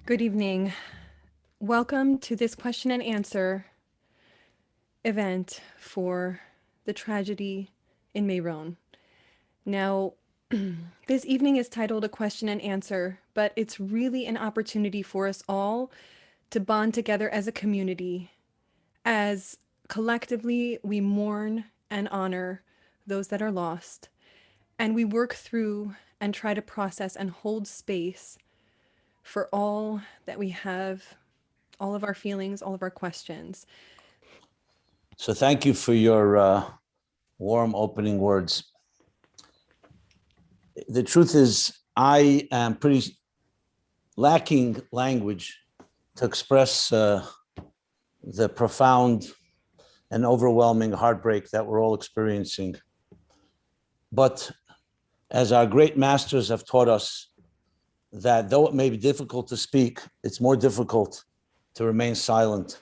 Good evening. Welcome to this question and answer event for the tragedy in Meron. Now, this evening is titled A Question and Answer, but it's really an opportunity for us all to bond together as a community, as collectively we mourn and honor those that are lost, and we work through and try to process and hold space for all that we have, all of our feelings, all of our questions. So thank you for your warm opening words. The truth is, I am pretty lacking language to express the profound and overwhelming heartbreak that we're all experiencing. But as our great masters have taught us, that though it may be difficult to speak, it's more difficult to remain silent.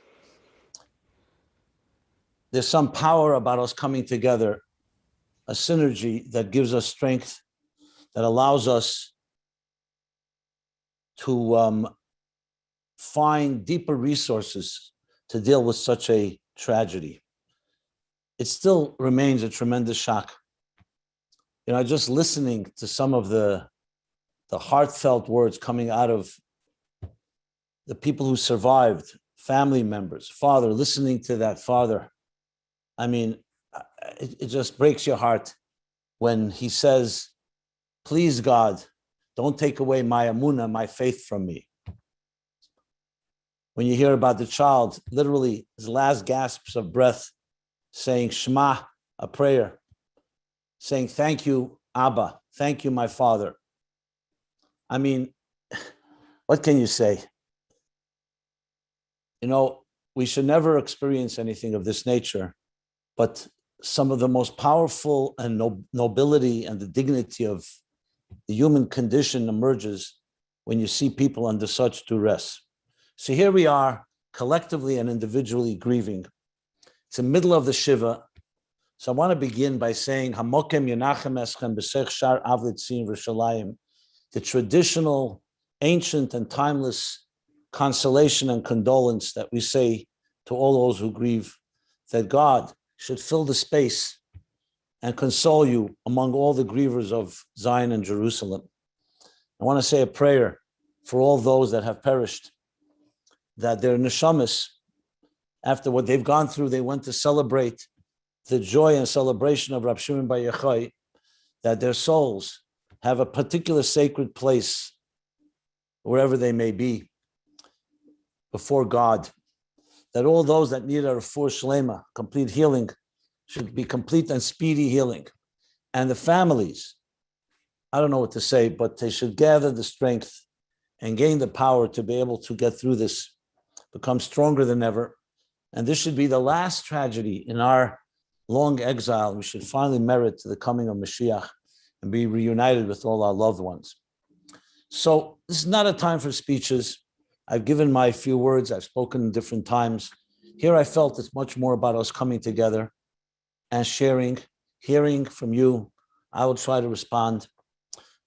There's some power about us coming together, a synergy that gives us strength, that allows us to find deeper resources to deal with such a tragedy. It still remains a tremendous shock. Just listening to some of the heartfelt words coming out of the people who survived, family members, father, listening to that father. I mean, it just breaks your heart when he says, please, God, don't take away my amunah, my faith from me. When you hear about the child, literally his last gasps of breath, saying Shema, a prayer, saying, thank you, Abba, thank you, my father. I mean, what can you say? We should never experience anything of this nature, but some of the most powerful and nobility and the dignity of the human condition emerges when you see people under such duress. So here we are, collectively and individually grieving. It's the middle of the Shiva. So I want to begin by saying, Hamokem Yenachem Eschem B'Sech Shar Avlitzin V'Shalayim, the traditional, ancient and timeless consolation and condolence that we say to all those who grieve, that God should fill the space and console you among all the grievers of Zion and Jerusalem. I want to say a prayer for all those that have perished, that their neshamas, after what they've gone through, they went to celebrate the joy and celebration of Rabbi Shimon Bar Yochai, that their souls have a particular sacred place wherever they may be before God, that all those that need a refuah shlema, complete healing, should be complete and speedy healing. And the families, I don't know what to say, but they should gather the strength and gain the power to be able to get through this, become stronger than ever. And this should be the last tragedy in our long exile. We should finally merit to the coming of Mashiach and be reunited with all our loved ones. So this is not a time for speeches. I've given my few words. I've spoken different times. Here I felt it's much more about us coming together and sharing, hearing from you. I will try to respond.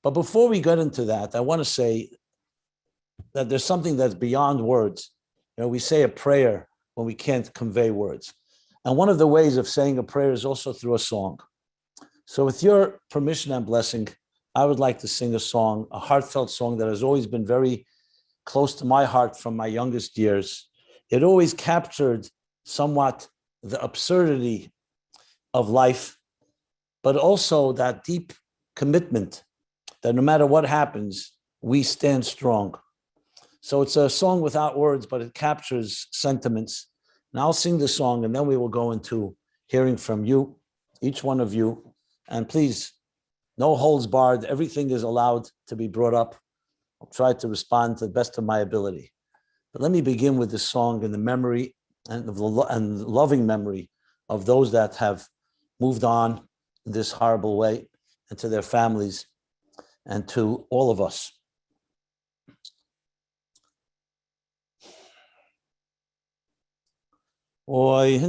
But before we get into that, I want to say that there's something that's beyond words. We say a prayer when we can't convey words. And one of the ways of saying a prayer is also through a song. So with your permission and blessing, I would like to sing a song, a heartfelt song that has always been very close to my heart from my youngest years. It always captured somewhat the absurdity of life, but also that deep commitment that no matter what happens, we stand strong. So it's a song without words, but it captures sentiments. And I'll sing the song, and then we will go into hearing from you, each one of you. And please, no holds barred. Everything is allowed to be brought up. I'll try to respond to the best of my ability. But let me begin with this song in the memory and loving memory of those that have moved on in this horrible way, and to their families, and to all of us. Oy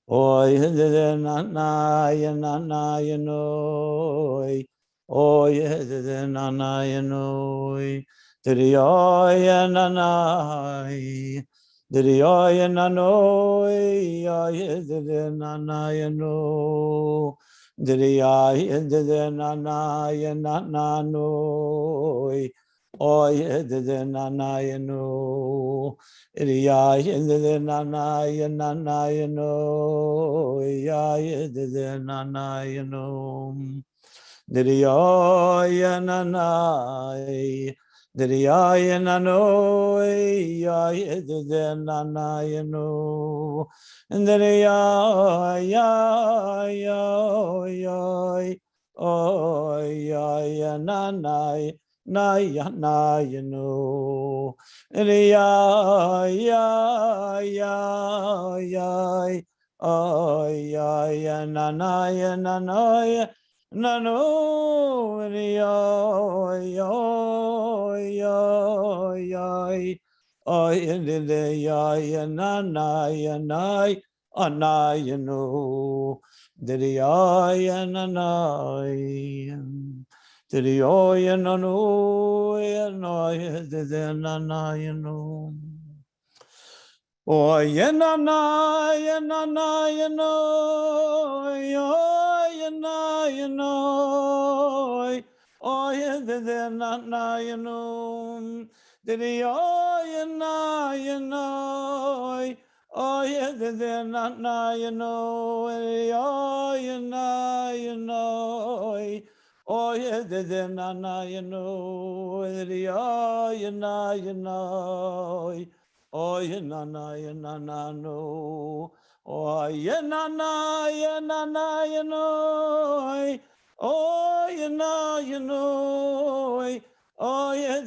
Oy Oy de na na ya no. Oy de na na ya no. Did ya na na. Did ya na no. Ya de na na ya no. Did ya de na na ya na no. Oy de na na ya no. Ya na na ya no. Ya na na ya no. Ya na na. Ya na no. Ya na na ya no. Ya na na. Na ya na ya no. Ya na na ya na na ya na no ya na na ya na ana ya no ya na na ya na no ya na ya no. Oh, ya na na ya na na ya no, ya na ya no, oh ya na na ya no, ya na ya no, oh ya na na ya no, ya na ya no. Oh, yeah, na na ya no, ya na ya no. Oh, ya na na ya na na no. Oh, ya na na ya na na ya no. Oh, ya na ya no. Oh, ya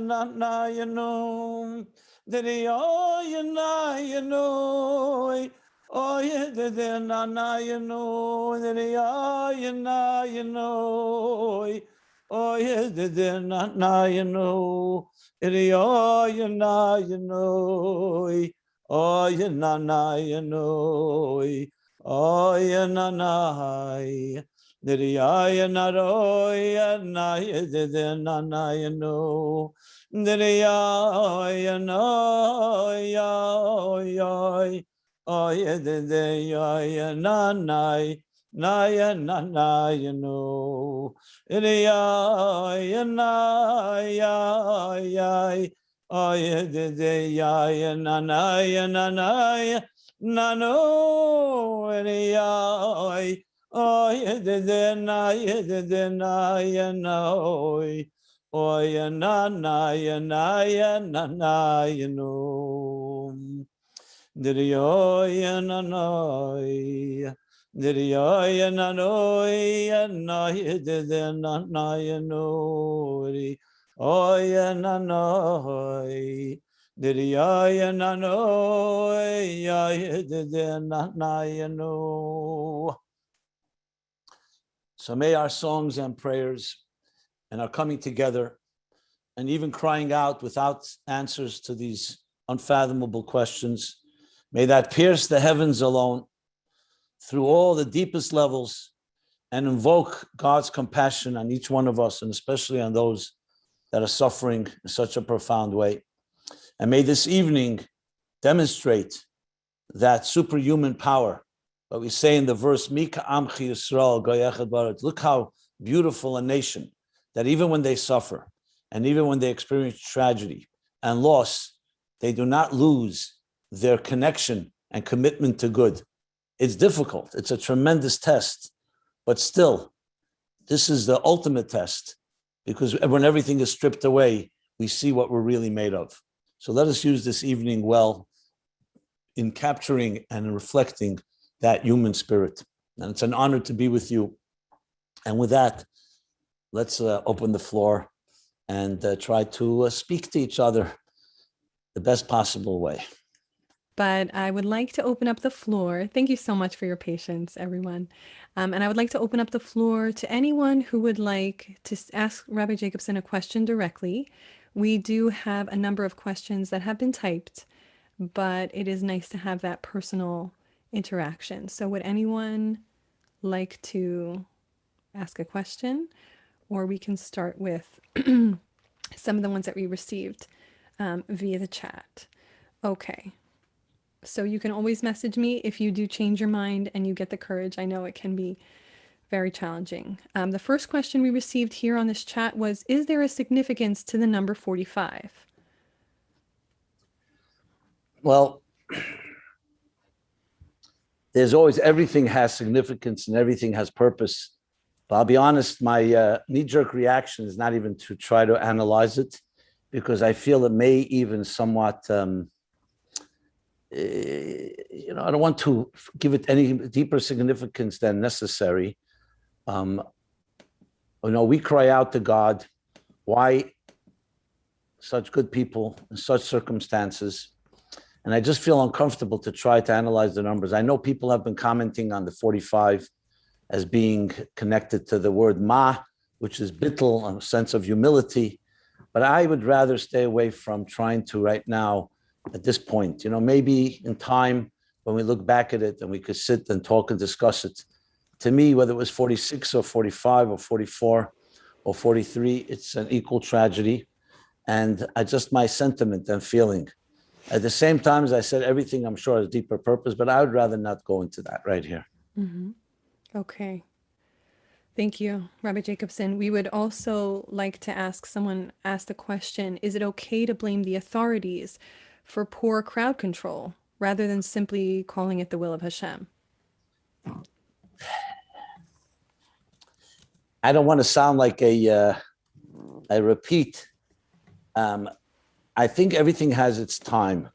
na na ya no. Oh, ya na ya no. Oh, yeah, na na ya no. Ya na ya no. Oh, yeah, na na ya no. Ya na ya no. Oh, ya na na ya no. Oh, ya na na. Ya na ro ya na ya na ya no. Ya no ya. Oh, yeah, ya na na ya no. Ya na ya. Oh, yeah, ya na na ya na no. Oh, yeah, na ya no. Oh, ya na ya no. Ya na no. Ya na no. Ya na ya no. Oh, ya na no. Ya na no. Ya na ya no. So may our songs and prayers and our coming together and even crying out without answers to these unfathomable questions, may that pierce the heavens alone through all the deepest levels and invoke God's compassion on each one of us, and especially on those that are suffering in such a profound way. And may this evening demonstrate that superhuman power that we say in the verse, Mika Amchi Yisrael Goyechad Barat. Look how beautiful a nation that even when they suffer and even when they experience tragedy and loss, they do not lose their connection and commitment to good. It's difficult. It's a tremendous test, but still, this is the ultimate test, because when everything is stripped away, we see what we're really made of. So let us use this evening well in capturing and reflecting that human spirit. And it's an honor to be with you. And with that, let's open the floor and try to speak to each other the best possible way. But I would like to open up the floor. Thank you so much for your patience, everyone. And I would like to open up the floor to anyone who would like to ask Rabbi Jacobson a question directly. We do have a number of questions that have been typed, but it is nice to have that personal interaction. So would anyone like to ask a question? Or we can start with some of the ones that we received via the chat. Okay. So you can always message me if you do change your mind and you get the courage. I know it can be very challenging. The first question we received here on this chat was, is there a significance to the number 45? Well, there's always, everything has significance and everything has purpose. But I'll be honest, my knee-jerk reaction is not even to try to analyze it, because I feel it may even somewhat, I don't want to give it any deeper significance than necessary. We cry out to God, why such good people in such circumstances? And I just feel uncomfortable to try to analyze the numbers. I know people have been commenting on the 45 as being connected to the word ma, which is bittul, a sense of humility. But I would rather stay away from trying to right now, at this point, maybe in time when we look back at it and we could sit and talk and discuss it. To me, whether it was 46 or 45 or 44 or 43, it's an equal tragedy. And my sentiment and feeling. At the same time, as I said, everything I'm sure has deeper purpose, but I would rather not go into that right here. Mm-hmm. Okay. Thank you, Rabbi Jacobson. We would also like to ask, someone asked a question, is it okay to blame the authorities for poor crowd control rather than simply calling it the will of Hashem? I don't want to sound like a repeat. I think everything has its time.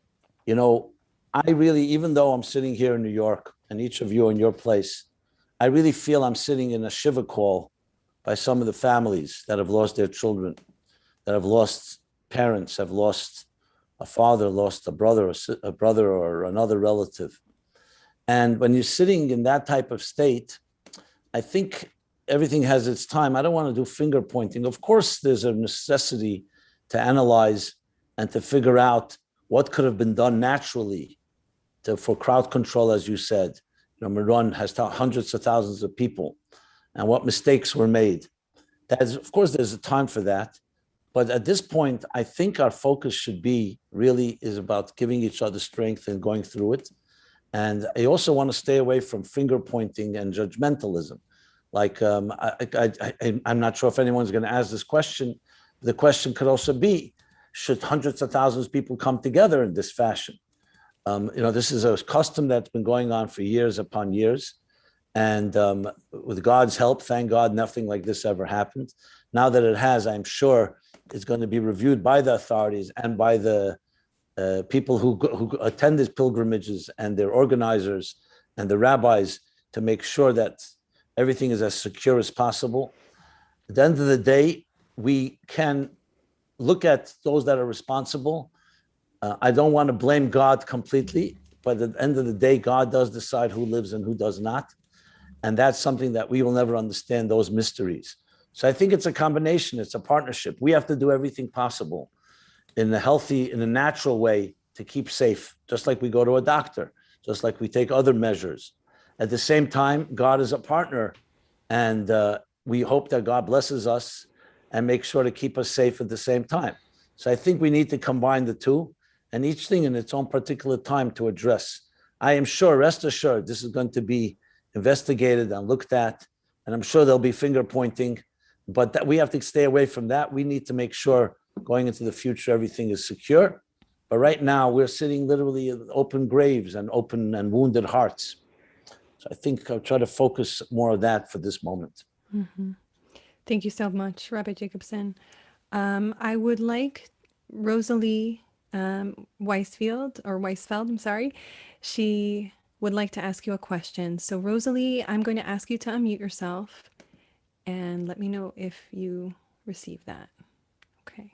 I really, even though I'm sitting here in New York and each of you in your place, I really feel I'm sitting in a shiva call by some of the families that have lost their children, that have lost parents, have lost a father, lost a brother or another relative. And when you're sitting in that type of state, I think everything has its time. I don't want to do finger pointing. Of course, there's a necessity to analyze and to figure out what could have been done naturally for crowd control, as you said. Meron has hundreds of thousands of people, and what mistakes were made. Of course, there's a time for that. But at this point, I think our focus should be really is about giving each other strength and going through it. And I also want to stay away from finger pointing and judgmentalism. Like, I'm not sure if anyone's going to ask this question. The question could also be, should hundreds of thousands of people come together in this fashion? This is a custom that's been going on for years upon years. And with God's help, thank God, nothing like this ever happened. Now that it has, I'm sure it's going to be reviewed by the authorities and by the people who attend these pilgrimages and their organizers and the rabbis to make sure that everything is as secure as possible. At the end of the day, we can look at those that are responsible. I don't want to blame God completely, but at the end of the day, God does decide who lives and who does not. And that's something that we will never understand, those mysteries. So I think it's a combination. It's a partnership. We have to do everything possible in a healthy, in a natural way to keep safe, just like we go to a doctor, just like we take other measures. At the same time, God is a partner, and we hope that God blesses us and makes sure to keep us safe at the same time. So I think we need to combine the two, and each thing in its own particular time to address. I am sure, rest assured, this is going to be investigated and looked at, and I'm sure there'll be finger pointing, but that we have to stay away from that. We need to make sure going into the future, everything is secure. But right now we're sitting literally in open graves and open and wounded hearts. So I think I'll try to focus more of that for this moment. Mm-hmm. Thank you so much, Rabbi Jacobson. I would like Rosalie Weissfeld, I'm sorry. She would like to ask you a question. So Rosalie, I'm going to ask you to unmute yourself and let me know if you receive that. Okay.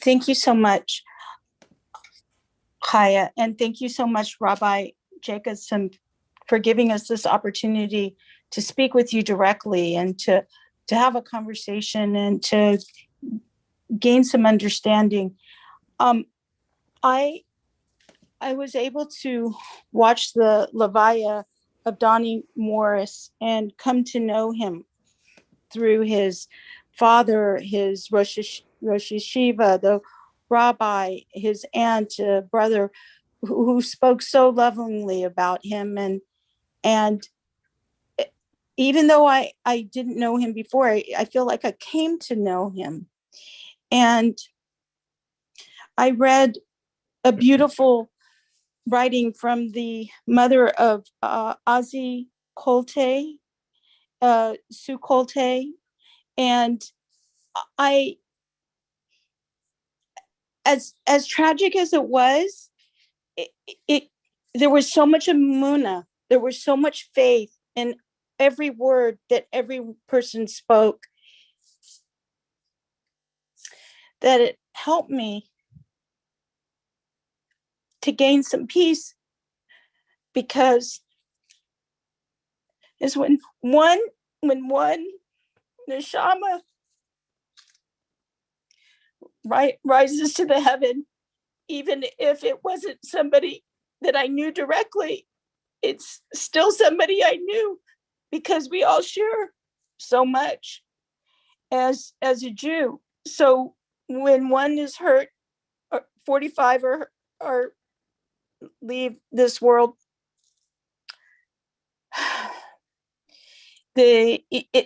Thank you so much, Chaya, and thank you so much, Rabbi Jacobson, for giving us this opportunity to speak with you directly and to have a conversation and to gain some understanding. I I was able to watch the Levaya of Donnie Morris and come to know him through his father, his Rosh Yeshiva, the rabbi, his aunt, brother, who spoke so lovingly about him. And even though I didn't know him before, I feel like I came to know him. And I read a beautiful writing from the mother of Ozzy Colte, Sue Colte. And I, as tragic as it was, it there was so much emunah, there was so much faith in every word that every person spoke, that it helped me to gain some peace, because is when one neshama rises to the heaven, even if it wasn't somebody that I knew directly, it's still somebody I knew, because we all share so much as a Jew. So when one is hurt, or 45 or leave this world, their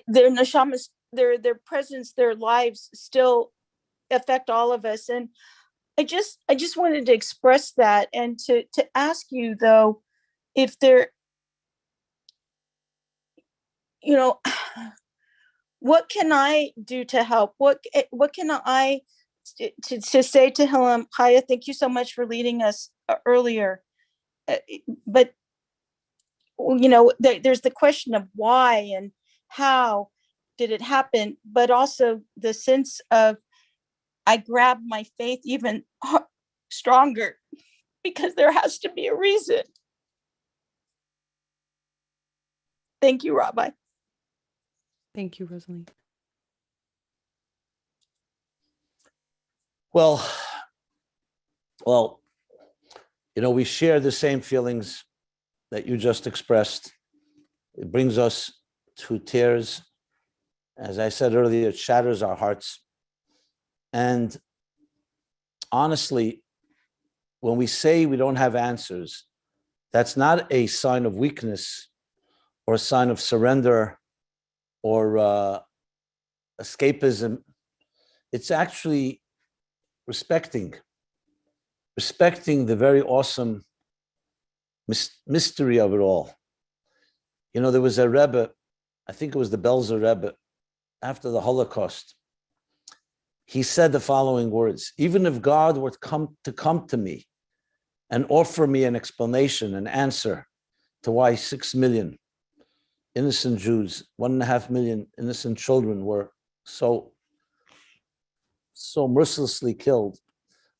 neshamas, their presence, their lives still affect all of us. And I just wanted to express that, and to ask you, though, if there, what can I do to help? What can I to say to him? Chaya, thank you so much for leading us earlier. But there's the question of why and how did it happen, but also the sense of I grabbed my faith even stronger, because there has to be a reason. Thank you, Rabbi. Thank you, Rosalie. Well, we share the same feelings that you just expressed. It brings us to tears. As I said earlier, it shatters our hearts. And honestly, when we say we don't have answers, that's not a sign of weakness or a sign of surrender or escapism. It's actually respecting the very awesome mystery of it all. There was a Rebbe, I think it was the Belzer Rebbe, after the Holocaust. He said the following words: even if God were to come to me and offer me an explanation, an answer to why 6 million innocent Jews, 1.5 million innocent children were so mercilessly killed,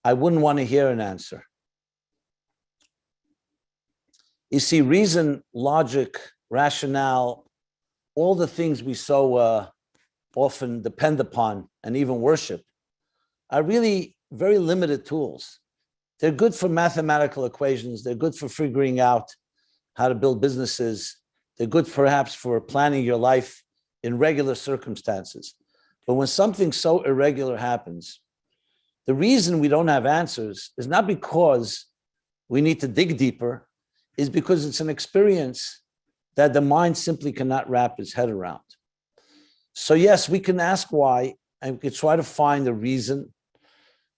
I wouldn't want to hear an answer. You see, reason, logic, rationale, all the things we so often depend upon and even worship are really very limited tools. They're good for mathematical equations. They're good for figuring out how to build businesses. They're good perhaps for planning your life in regular circumstances. But when something so irregular happens, the reason we don't have answers is not because we need to dig deeper, is because it's an experience that the mind simply cannot wrap its head around. So yes, we can ask why, and we can try to find a reason,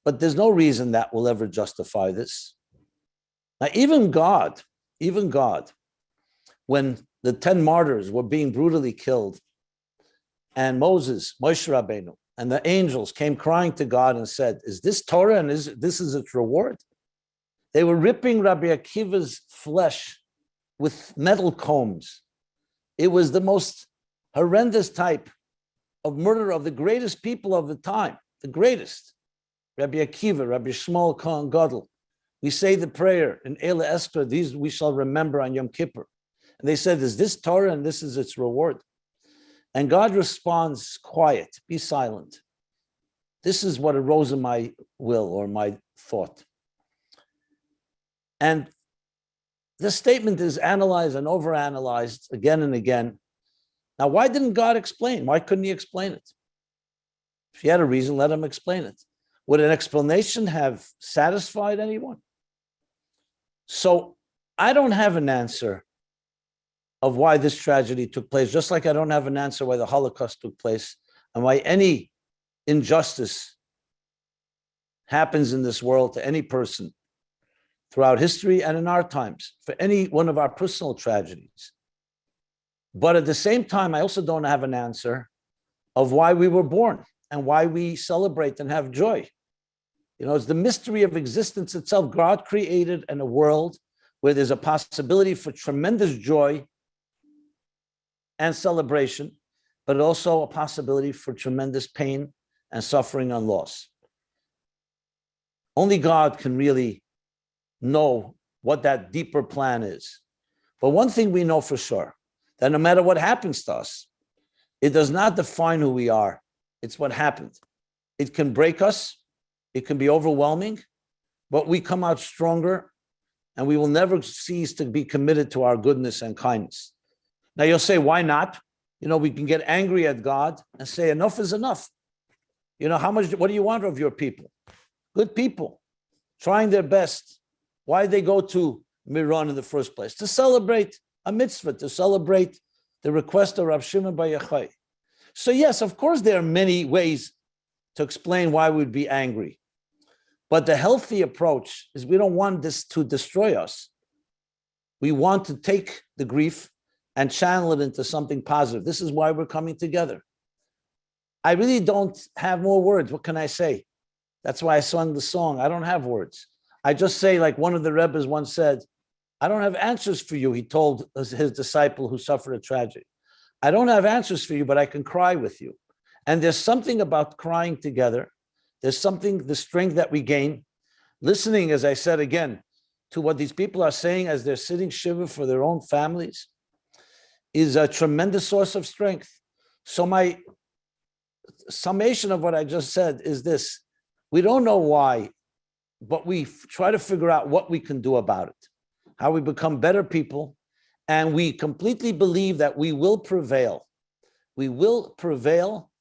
but there's no reason that will ever justify this. Now, even God, when the 10 martyrs were being brutally killed, and Moses, Moshe Rabbeinu, and the angels came crying to God and said, is this Torah and this is its reward? They were ripping Rabbi Akiva's flesh with metal combs. It was the most horrendous type of murder of the greatest people of the time, the greatest. Rabbi Akiva, Rabbi Shmuel Kohen Gadol. We say the prayer in Eila Esther, these we shall remember on Yom Kippur. And they said, is this Torah and this is its reward? And God responds, quiet, be silent. This is what arose in my will or my thought. And this statement is analyzed and overanalyzed again and again. Now, why didn't God explain? Why couldn't he explain it? If he had a reason, let him explain it. Would an explanation have satisfied anyone? So I don't have an answer of why this tragedy took place, just like I don't have an answer why the Holocaust took place and why any injustice happens in this world to any person throughout history and in our times, for any one of our personal tragedies. But at the same time, I also don't have an answer of why we were born and why we celebrate and have joy. You know, it's the mystery of existence itself. God created in a world where there's a possibility for tremendous joy and celebration, but also a possibility for tremendous pain and suffering and loss. Only God can really know what that deeper plan is. But one thing we know for sure, that no matter what happens to us, it does not define who we are. It's what happened. It can break us. It can be overwhelming, but we come out stronger and we will never cease to be committed to our goodness and kindness. Now you'll say, why not? You know, we can get angry at God and say, enough is enough. You know, what do you want of your people? Good people, trying their best. Why did they go to Meron in the first place? To celebrate a mitzvah, to celebrate the request of Rav Shimon Bar Yochai. So yes, of course, there are many ways to explain why we'd be angry. But the healthy approach is we don't want this to destroy us. We want to take the grief and channel it into something positive. This is why we're coming together. I really don't have more words. What can I say? That's why I sung the song. I don't have words. I just say, like one of the Rebbes once said, I don't have answers for you, he told his disciple who suffered a tragedy. I don't have answers for you, but I can cry with you. And there's something about crying together. There's something, the strength that we gain, listening, as I said again, to what these people are saying as they're sitting shiva for their own families is a tremendous source of strength. So my summation of what I just said is this: we don't know why, but we try to figure out what we can do about it, how we become better people, and we completely believe that we will prevail. We will prevail,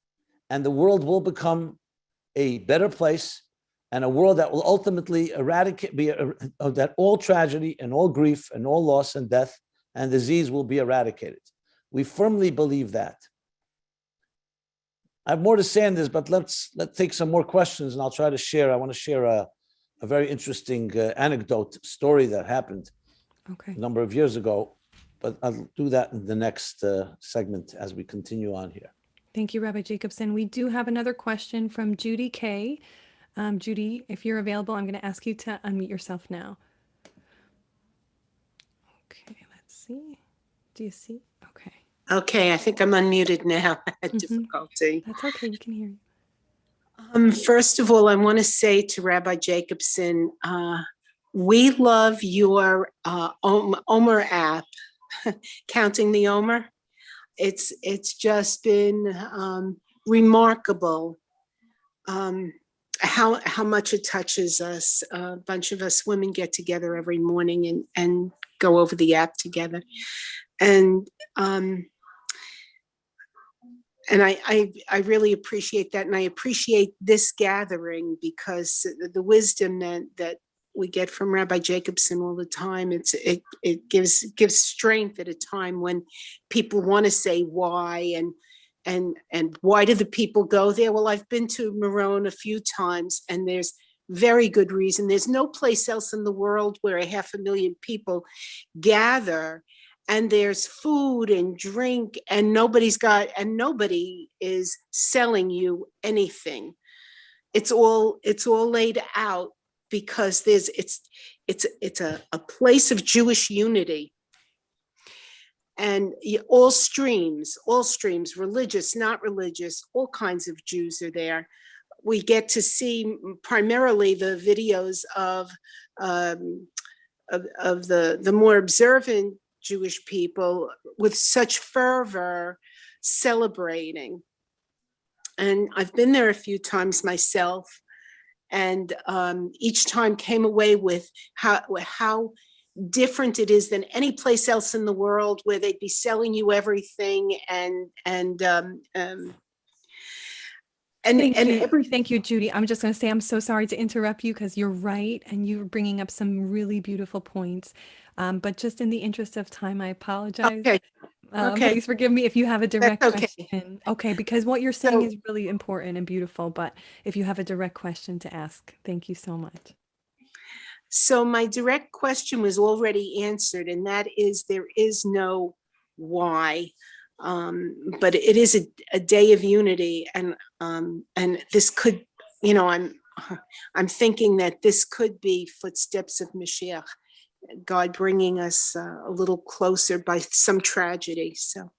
and the world will become a better place, and a world that will ultimately eradicate, that all tragedy and all grief and all loss and death and disease will be eradicated. We firmly believe that. I have more to say on this, but let's take some more questions and I'll try to share. I want to share a very interesting anecdote story that happened a number of years ago, but I'll do that in the next segment as we continue on here. Thank you, Rabbi Jacobson. We do have another question from Judy Kay. Judy, if you're available, I'm going to ask you to unmute yourself now. Okay, let's see. Do you see? Okay. Okay, I think I'm unmuted now. I had difficulty. That's okay, we can hear you. First of all, I want to say to Rabbi Jacobson, we love your Omer app, Counting the Omer. It's just been remarkable how much it touches us. A bunch of us women get together every morning and go over the app together. And I really appreciate that. And I appreciate this gathering because the wisdom that we get from Rabbi Jacobson all the time, it gives strength at a time when people want to say why and why do the people go there? Well, I've been to Meron a few times and there's very good reason. There's no place else in the world where 500,000 people gather and there's food and drink and nobody is selling you anything. It's all laid out because it's a place of Jewish unity. And all streams, religious, not religious, all kinds of Jews are there. We get to see primarily the videos of the more observant Jewish people with such fervor celebrating. And I've been there a few times myself, and each time came away with how different it is than any place else in the world, where they'd be selling you everything Thank you, Judy. I'm just going to say I'm so sorry to interrupt you, because you're right, and you're bringing up some really beautiful points. But just in the interest of time, I apologize. Okay. Okay. Please forgive me if you have a direct That's okay. question. Okay, because what you're saying So- is really important and beautiful, but if you have a direct question to ask, thank you so much. So my direct question was already answered, and that is, there is no why, but it is a day of unity, and this could, I'm thinking that this could be footsteps of Mashiach, God bringing us a little closer by some tragedy. So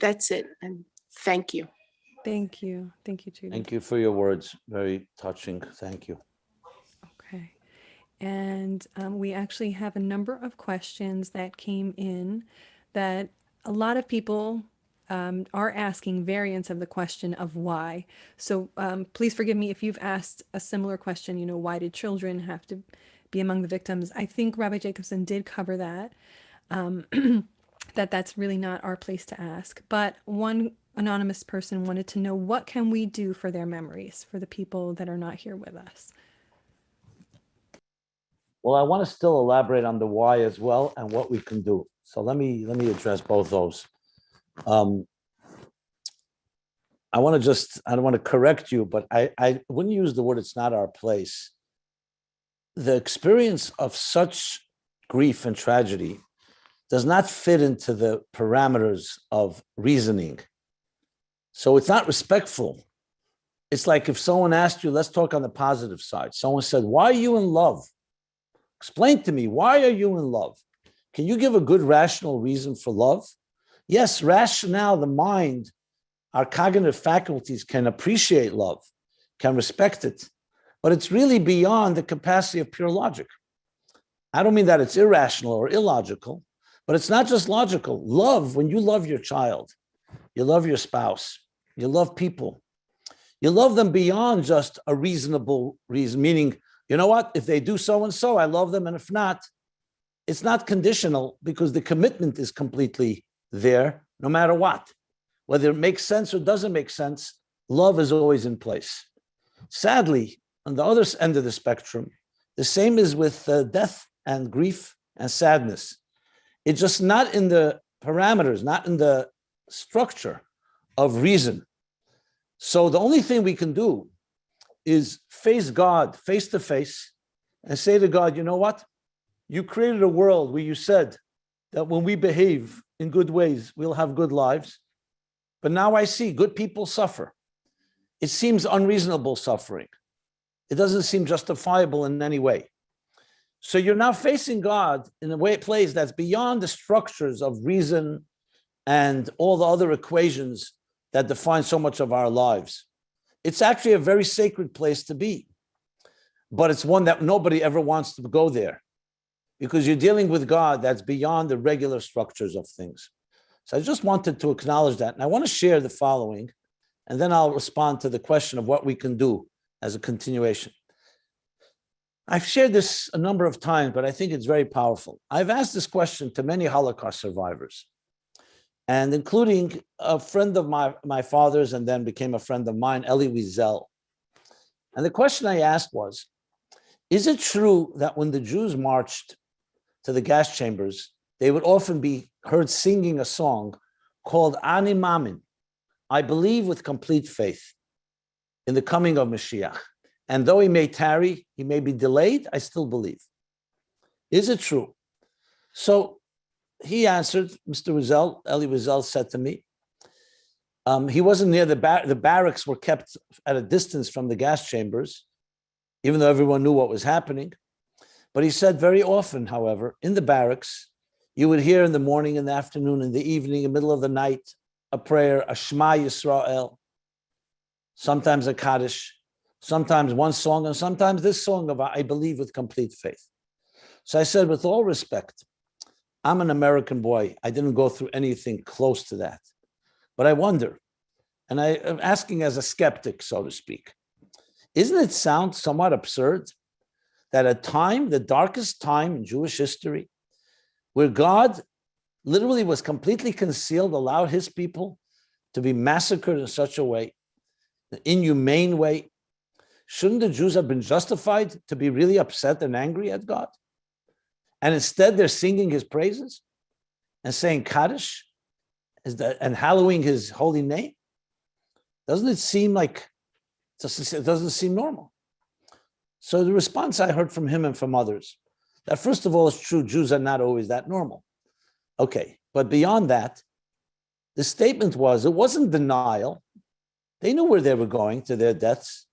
that's it, and thank you. Thank you, Judy. Thank you for your words. Very touching. Thank you. Okay. And we actually have a number of questions that came in that a lot of people are asking variants of the question of why. So please forgive me if you've asked a similar question, why did children have to be among the victims? I think Rabbi Jacobson did cover that, that's really not our place to ask. But one anonymous person wanted to know, what can we do for their memories, for the people that are not here with us? Well, I want to still elaborate on the why as well and what we can do. So let me address both those. I don't want to correct you, but I wouldn't use the word "it's not our place." The experience of such grief and tragedy does not fit into the parameters of reasoning. So it's not respectful. It's like if someone asked you, let's talk on the positive side. Someone said, "Why are you in love? Explain to me, why are you in love?" Can you give a good rational reason for love? Yes, rationale, the mind, our cognitive faculties can appreciate love, can respect it, but it's really beyond the capacity of pure logic. I don't mean that it's irrational or illogical, but it's not just logical. Love, when you love your child, you love your spouse, you love people, you love them beyond just a reasonable reason, meaning, you know what, if they do so and so, I love them. And if not, it's not conditional, because the commitment is completely there no matter what. Whether it makes sense or doesn't make sense, love is always in place. Sadly, on the other end of the spectrum, the same is with death and grief and sadness. It's just not in the parameters, not in the structure of reason. So the only thing we can do is face God face to face and say to God, you know what? You created a world where you said that when we behave in good ways, we'll have good lives. But now I see good people suffer. It seems unreasonable suffering. It doesn't seem justifiable in any way. So you're now facing God in a way, place that's beyond the structures of reason and all the other equations that define so much of our lives. It's actually a very sacred place to be, but it's one that nobody ever wants to go there, because you're dealing with God that's beyond the regular structures of things. So I just wanted to acknowledge that. And I want to share the following, and then I'll respond to the question of what we can do as a continuation. I've shared this a number of times, but I think it's very powerful. I've asked this question to many Holocaust survivors, and including a friend of my father's, and then became a friend of mine, Rosalie Weissfeld. And the question I asked was, is it true that when the Jews marched to the gas chambers, they would often be heard singing a song called Anima, I believe with complete faith in the coming of Mashiach. And though he may tarry, he may be delayed, I still believe. Is it true? So he answered, Mr. Weissfeld, Rosalie Weissfeld said to me, he wasn't near the barracks were kept at a distance from the gas chambers, even though everyone knew what was happening. But he said very often, however, in the barracks, you would hear in the morning, in the afternoon, in the evening, in the middle of the night, a prayer, a Shema Yisrael, sometimes a Kaddish, sometimes one song, and sometimes this song of I believe with complete faith. So I said, with all respect, I'm an American boy. I didn't go through anything close to that. But I wonder, and I am asking as a skeptic, so to speak, Isn't it sound somewhat absurd that a time, the darkest time in Jewish history, where God literally was completely concealed, allowed his people to be massacred in such a way, an inhumane way, shouldn't the Jews have been justified to be really upset and angry at God? And instead they're singing his praises and saying Kaddish and hallowing his holy name? Doesn't it seem like, it doesn't seem normal? So the response I heard from him and from others, that first of all, it's true, Jews are not always that normal. Okay, but beyond that, the statement was, it wasn't denial. They knew where they were going to their deaths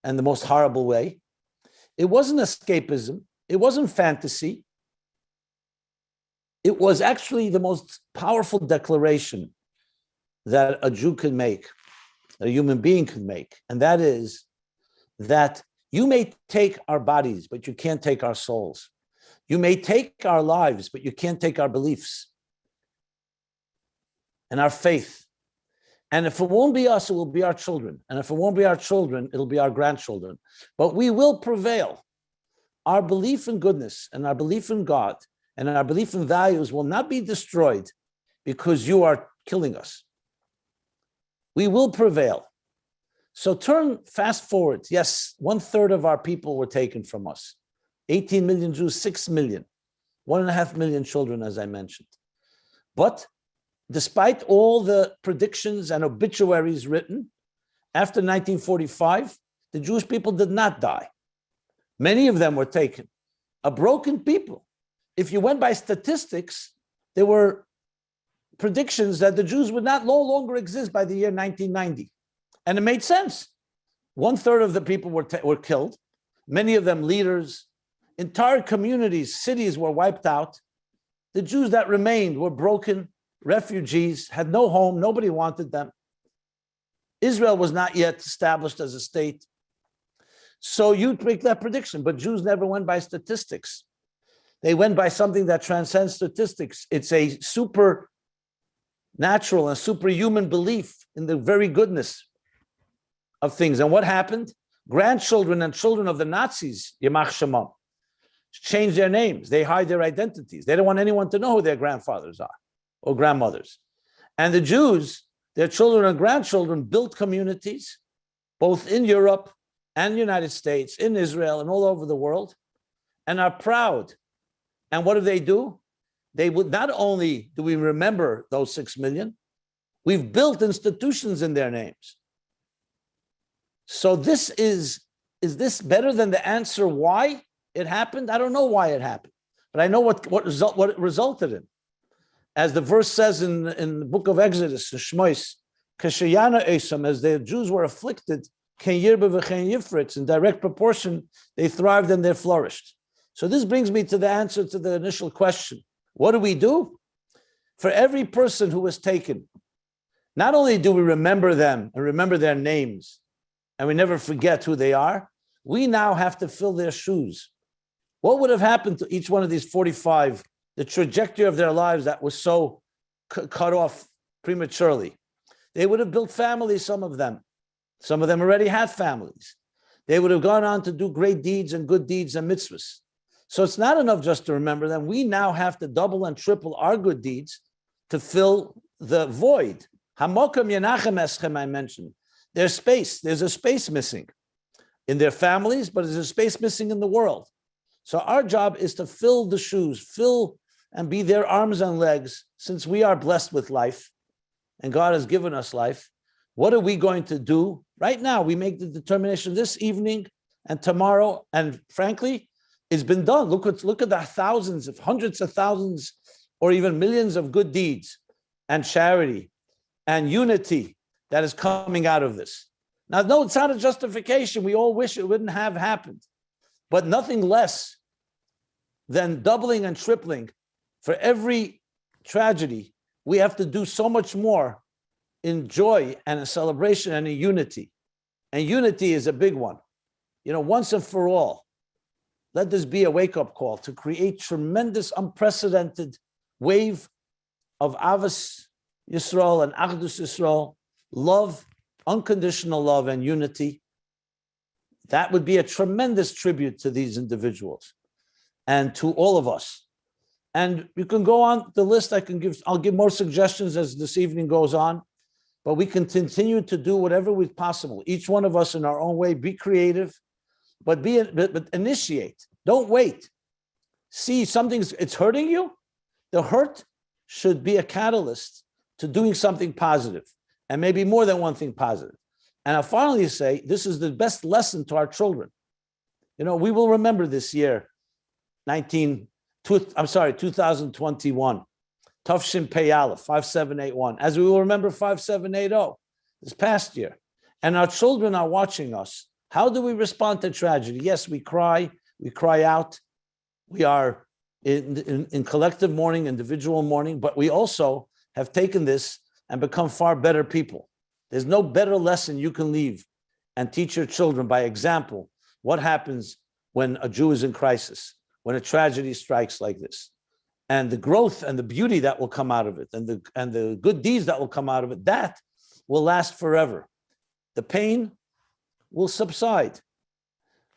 and the most horrible way. It wasn't escapism. It wasn't fantasy. It was actually the most powerful declaration that a Jew could make, a human being could make. And that is that you may take our bodies, but you can't take our souls. You may take our lives, but you can't take our beliefs and our faith. And if it won't be us, it will be our children. And if it won't be our children, it'll be our grandchildren. But we will prevail. Our belief in goodness and our belief in God and our belief in values will not be destroyed because you are killing us. We will prevail. So fast forward. Yes, 1/3 of our people were taken from us. 18 million Jews, 6 million, 1.5 million children, as I mentioned. But despite all the predictions and obituaries written, after 1945, the Jewish people did not die. Many of them were taken. A broken people. If you went by statistics, there were predictions that the Jews would no longer exist by the year 1990. And it made sense. 1/3 of the people were killed. Many of them leaders. Entire communities, cities were wiped out. The Jews that remained were broken, refugees, had no home, nobody wanted them. Israel was not yet established as a state. So you make that prediction, but Jews never went by statistics. They went by something that transcends statistics. It's a supernatural and superhuman belief in the very goodness of things. And what happened? Grandchildren and children of the Nazis, Yamach Shemam, changed their names. They hide their identities. They don't want anyone to know who their grandfathers are or grandmothers. And the Jews, their children and grandchildren, built communities, both in Europe and the United States, in Israel and all over the world, and are proud. And what do? They would not only do we remember those 6 million, we've built institutions in their names. So this is this better than the answer why it happened? I don't know why it happened, but I know what it resulted in. As the verse says in the book of Exodus, in Shmois, Kashayana Esam, as the Jews were afflicted, Ken Yirba v'Chen Yifritz, in direct proportion, they thrived and they flourished. So this brings me to the answer to the initial question. What do we do? For every person who was taken, not only do we remember them and remember their names, and we never forget who they are, we now have to fill their shoes. What would have happened to each one of these 45, the trajectory of their lives that was so cut off prematurely? They would have built families, some of them. Some of them already had families. They would have gone on to do great deeds and good deeds and mitzvahs. So it's not enough just to remember them. We now have to double and triple our good deeds to fill the void. Hamokam Yenachem Eschem, I mentioned. There's a space missing in their families, but there's a space missing in the world. So our job is to fill the shoes, fill and be their arms and legs, since we are blessed with life and God has given us life. What are we going to do? Right now, we make the determination this evening and tomorrow, and frankly, it's been done. Look at the thousands, if hundreds of thousands, or even millions of good deeds and charity and unity that is coming out of this. Now, no, it's not a justification. We all wish it wouldn't have happened, but nothing less than doubling and tripling. For every tragedy, we have to do so much more in joy and in celebration and in unity. And unity is a big one. Once and for all, let this be a wake-up call to create tremendous, unprecedented wave of Avos Yisrael and Achdus Yisrael, love, unconditional love and unity, That would be a tremendous tribute to these individuals and to all of us. And you can go on the list. I'll give more suggestions as this evening goes on, but we can continue to do whatever is possible. Each one of us in our own way, be creative, but initiate. Don't wait. See it's hurting you. The hurt should be a catalyst to doing something positive, and maybe more than one thing positive. And I'll finally say, this is the best lesson to our children. We will remember this year, 2021, Tufshin Peyala, 5781, as we will remember 5780, this past year. And our children are watching us. How do we respond to tragedy? Yes, we cry out. We are in collective mourning, individual mourning, but we also have taken this and become far better people. There's no better lesson you can leave and teach your children by example what happens when a Jew is in crisis, when a tragedy strikes like this, and the growth and the beauty that will come out of it, and the good deeds that will come out of it, that will last forever. The pain will subside,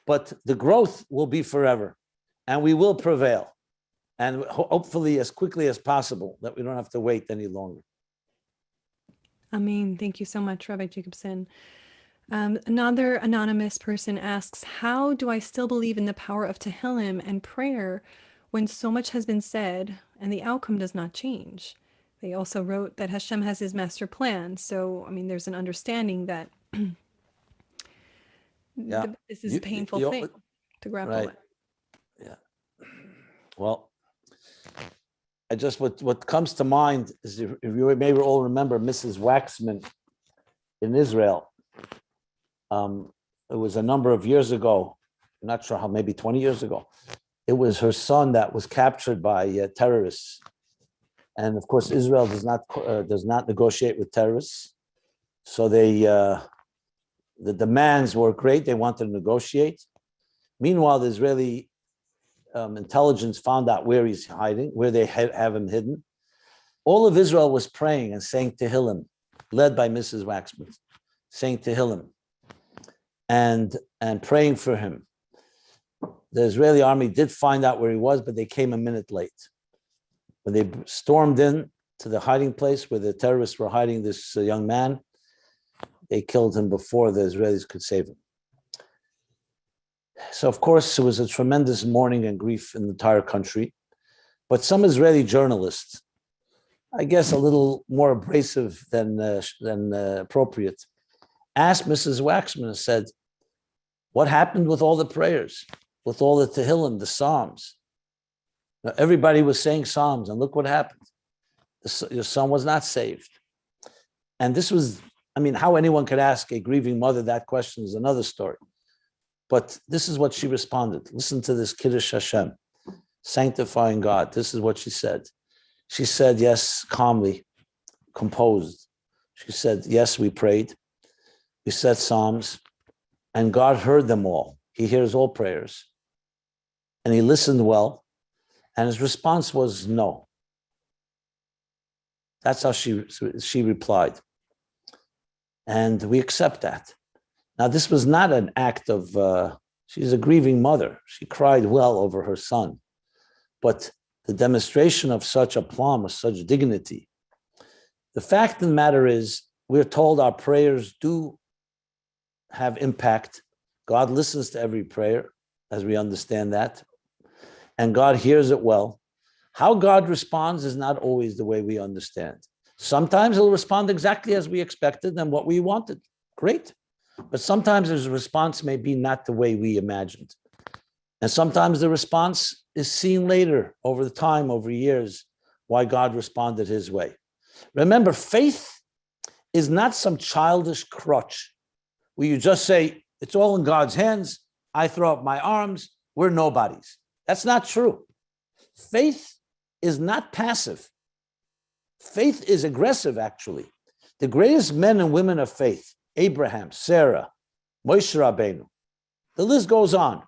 but the growth will be forever, and we will prevail, and hopefully as quickly as possible, that we don't have to wait any longer. Amen. Thank you so much, Rabbi Jacobson. Another anonymous person asks, how do I still believe in the power of Tehillim and prayer when so much has been said and the outcome does not change? They also wrote that Hashem has his master plan. So, there's an understanding that this is a painful thing to grapple with. Yeah. Well, what comes to mind is, if you may all remember Mrs Waxman in Israel. It was a number of years ago, I'm not sure how, maybe 20 years ago. It was her son that was captured by terrorists. And of course, Israel does not negotiate with terrorists. So the demands were great. They wanted to negotiate. Meanwhile, the Israeli intelligence found out where he's hiding, where they have him hidden. All of Israel was praying and saying Tehillim, led by Mrs. Waxman, saying Tehillim and praying for him. The Israeli army did find out where he was, but they came a minute late. When they stormed in to the hiding place where the terrorists were hiding this young man, they killed him before the Israelis could save him. So, of course, it was a tremendous mourning and grief in the entire country. But some Israeli journalists, I guess a little more abrasive than appropriate, asked Mrs. Waxman and said, what happened with all the prayers, with all the Tehillim, the Psalms? Now, everybody was saying Psalms, and look what happened. Your son was not saved. And this was, how anyone could ask a grieving mother that question is another story. But this is what she responded. Listen to this Kiddush Hashem, sanctifying God. This is what she said. She said, yes, calmly, composed. She said, yes, we prayed. We said Psalms, and God heard them all. He hears all prayers. And he listened well, and his response was no. That's how she replied. And we accept that. Now, this was not an act of, she's a grieving mother. She cried well over her son. But the demonstration of such aplomb, of such dignity, the fact of the matter is, we're told our prayers do have impact. God listens to every prayer, as we understand that, and God hears it well. How God responds is not always the way we understand. Sometimes he'll respond exactly as we expected and what we wanted. Great. But sometimes his response may be not the way we imagined. And sometimes the response is seen later, over the time, over years, why God responded his way. Remember, faith is not some childish crutch where you just say, it's all in God's hands, I throw up my arms, we're nobodies. That's not true. Faith is not passive. Faith is aggressive, actually. The greatest men and women of faith, Abraham, Sarah, Moshe Rabbeinu, the list goes on.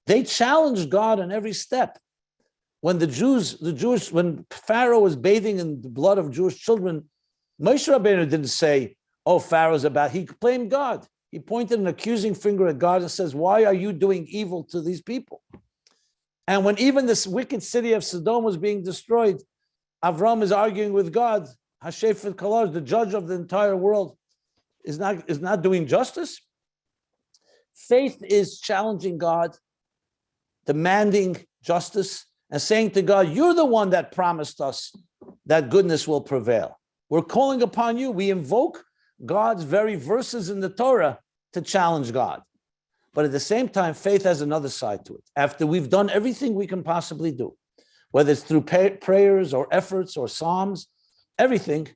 They challenged God on every step. When when Pharaoh was bathing in the blood of Jewish children, Moshe Rabbeinu didn't say, oh, Pharaoh's he blamed God. He pointed an accusing finger at God and says, why are you doing evil to these people? And when even this wicked city of Sodom was being destroyed, Avram is arguing with God. Hashefet Kalar, the judge of the entire world, is not doing justice. Faith is challenging God, demanding justice, and saying to God, you're the one that promised us that goodness will prevail. We're calling upon you. We invoke God's very verses in the Torah to challenge God. But at the same time, faith has another side to it. After we've done everything we can possibly do, whether it's through prayers or efforts or psalms, everything,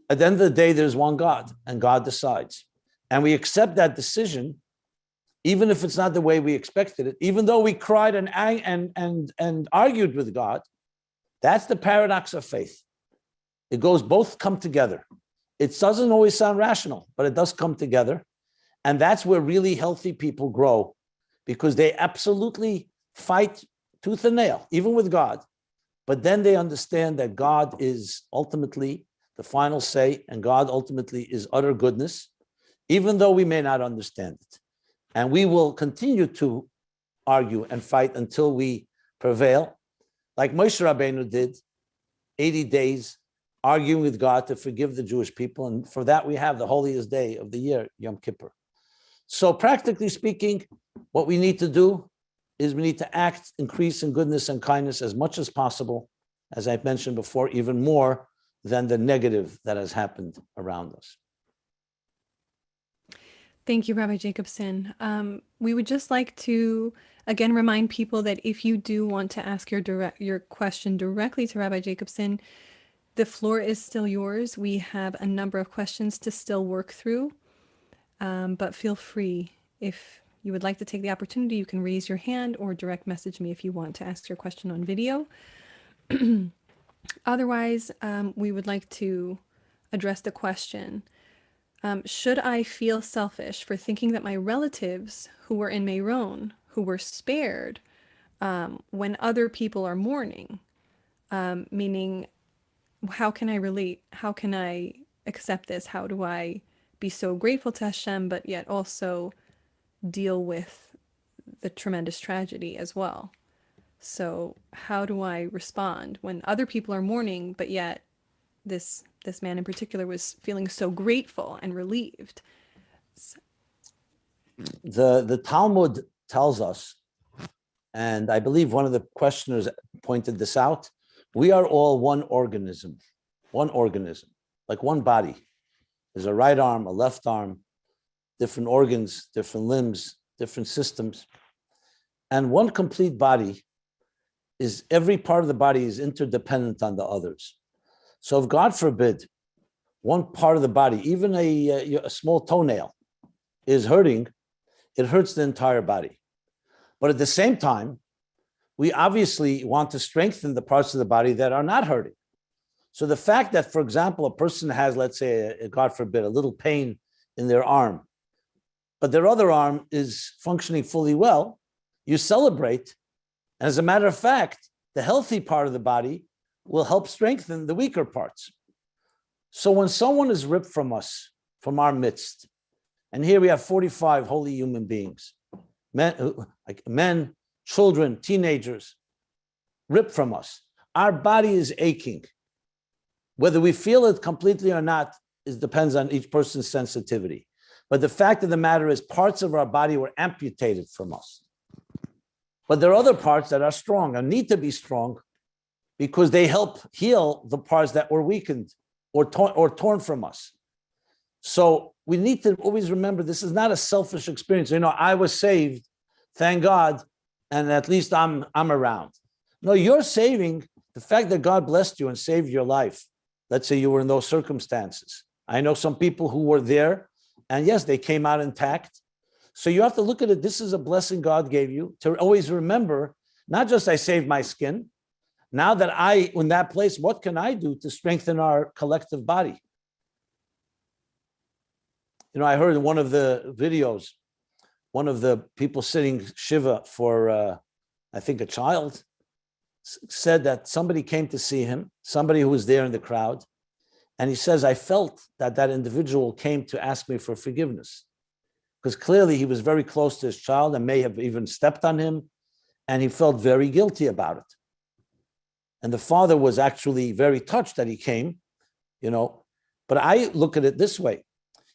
at the end of the day, there's one God, and God decides. And we accept that decision, even if it's not the way we expected it, even though we cried and argued with God. That's the paradox of faith. It goes, both come together. It doesn't always sound rational, but it does come together. And that's where really healthy people grow, because they absolutely fight tooth and nail, even with God. But then they understand that God is ultimately the final say, and God ultimately is utter goodness, even though we may not understand it. And we will continue to argue and fight until we prevail, like Moshe Rabbeinu did, 80 days, arguing with God to forgive the Jewish people. And for that, we have the holiest day of the year, Yom Kippur. So practically speaking, what we need to do is we need to act, increase in goodness and kindness as much as possible, as I've mentioned before, even more than the negative that has happened around us. Thank you, Rabbi Jacobson. We would just like to, again, remind people that if you do want to ask your question directly to Rabbi Jacobson, the floor is still yours. We have a number of questions to still work through, but feel free. If you would like to take the opportunity, you can raise your hand or direct message me if you want to ask your question on video. Otherwise, we would like to address the question. Should I feel selfish for thinking that my relatives who were in Meron, who were spared when other people are mourning, meaning, how can I relate? How can I accept this? How do I be so grateful to Hashem, but yet also deal with the tremendous tragedy as well? So how do I respond when other people are mourning, but yet this man in particular was feeling so grateful and relieved? The Talmud tells us, and I believe one of the questioners pointed this out, we are all one organism, like one body. There's a right arm, a left arm, different organs, different limbs, different systems. And one complete body is, every part of the body is interdependent on the others. So if, God forbid, one part of the body, even a small toenail, is hurting, it hurts the entire body. But at the same time, we obviously want to strengthen the parts of the body that are not hurting. So the fact that, for example, a person has, let's say, God forbid, a little pain in their arm, but their other arm is functioning fully well, you celebrate. And as a matter of fact, the healthy part of the body will help strengthen the weaker parts. So when someone is ripped from us, from our midst, and here we have 45 holy human beings, men, children, teenagers, ripped from us, our body is aching. Whether we feel it completely or not, it depends on each person's sensitivity. But the fact of the matter is, parts of our body were amputated from us. But there are other parts that are strong and need to be strong, because they help heal the parts that were weakened or torn from us. So we need to always remember, this is not a selfish experience. You know, I was saved, thank God, and at least I'm around. No, you're saving the fact that God blessed you and saved your life. Let's say you were in those circumstances. I know some people who were there, and yes, they came out intact. So you have to look at it. This is a blessing God gave you, to always remember, not just I saved my skin. Now that I, in that place, what can I do to strengthen our collective body? You know, I heard in one of the videos, one of the people sitting Shiva for, I think, a child, said that somebody came to see him, somebody who was there in the crowd. And he says, I felt that that individual came to ask me for forgiveness. because clearly he was very close to his child and may have even stepped on him, and he felt very guilty about it. And the father was actually very touched that he came, but I look at it this way.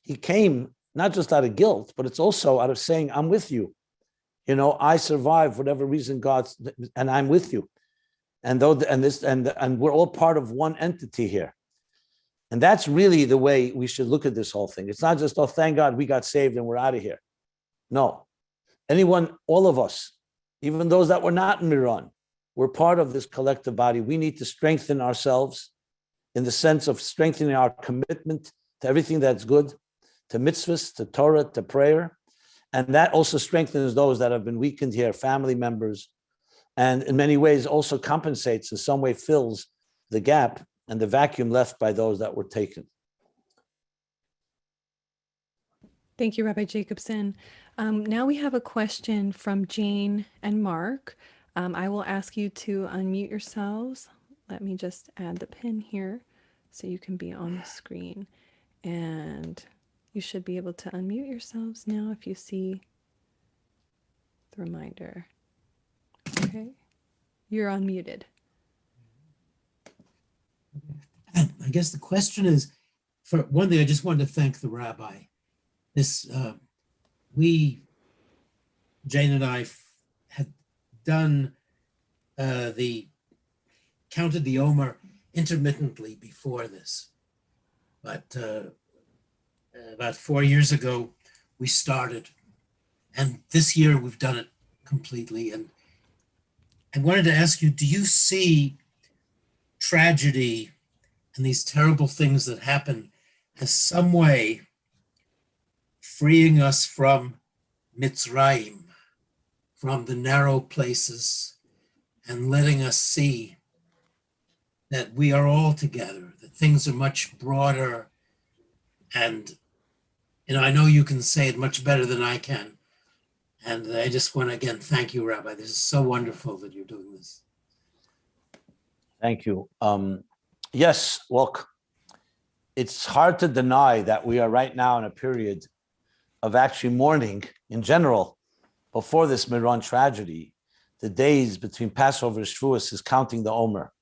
He came not just out of guilt, but it's also out of saying, I'm with you. I survived for whatever reason, and I'm with you. And we're all part of one entity here. And that's really the way we should look at this whole thing. It's not just, oh, thank God we got saved and we're out of here. No. Anyone, all of us, even those that were not in Meron, we're part of this collective body. We need to strengthen ourselves in the sense of strengthening our commitment to everything that's good, to mitzvahs, to Torah, to prayer. And that also strengthens those that have been weakened here, family members, and in many ways also compensates, in some way fills the gap and the vacuum left by those that were taken. Thank you, Rabbi Jacobson. Now we have a question from Jane and Mark. I will ask you to unmute yourselves. Let me just add the pin here so you can be on the screen. And you should be able to unmute yourselves now if you see the reminder. Okay, you're unmuted. I guess the question is, for one thing, I just wanted to thank the rabbi. Jane and I had done counted the Omer intermittently before this, but about 4 years ago we started, and this year we've done it completely. And I wanted to ask you, do you see tragedy and these terrible things that happen as some way freeing us from Mitzrayim, from the narrow places, and letting us see that we are all together, that things are much broader? And, I know you can say it much better than I can. And I just want to, again, thank you, Rabbi. This is so wonderful that you're doing this. Thank you. Yes, look, it's hard to deny that we are right now in a period of actually mourning in general. Before this Meron tragedy, the days between Passover and Shavuos is counting the Omer.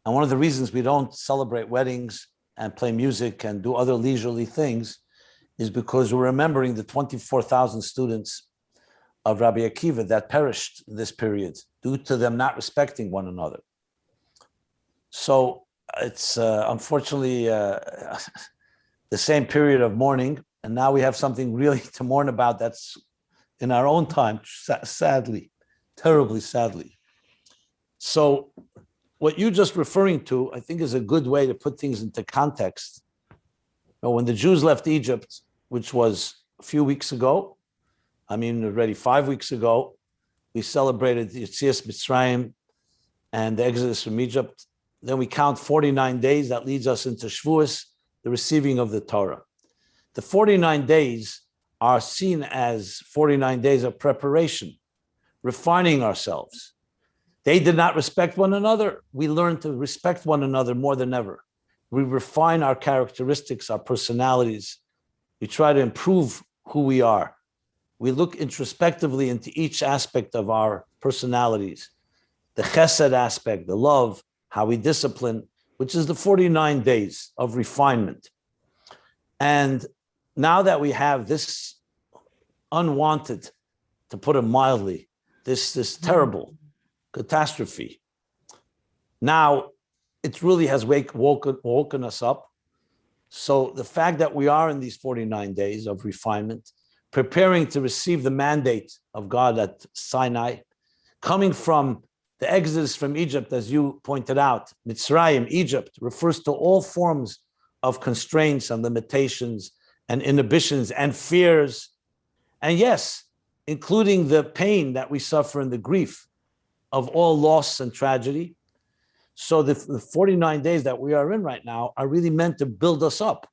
And one of the reasons we don't celebrate weddings and play music and do other leisurely things is because we're remembering the 24,000 students of Rabbi Akiva that perished in this period due to them not respecting one another. So it's unfortunately the same period of mourning, and now we have something really to mourn about that's in our own time, sadly, terribly sadly. So what you're just referring to, I think, is a good way to put things into context. When the Jews left Egypt, which was a few weeks ago, already 5 weeks ago, we celebrated the Yetzias Mitzrayim and the Exodus from Egypt. Then we count 49 days. That leads us into Shavuos, the receiving of the Torah. The 49 days are seen as 49 days of preparation, refining ourselves. They did not respect one another. We learn to respect one another more than ever. We refine our characteristics, our personalities. We try to improve who we are. We look introspectively into each aspect of our personalities. The chesed aspect, the love, how we discipline, which is the 49 days of refinement. And now that we have this unwanted, to put it mildly, this terrible catastrophe, now it really has woken us up. So the fact that we are in these 49 days of refinement, preparing to receive the mandate of God at Sinai, coming from the Exodus from Egypt, as you pointed out, Mitzrayim, Egypt, refers to all forms of constraints and limitations and inhibitions and fears. And yes, including the pain that we suffer and the grief of all loss and tragedy. So the 49 days that we are in right now are really meant to build us up,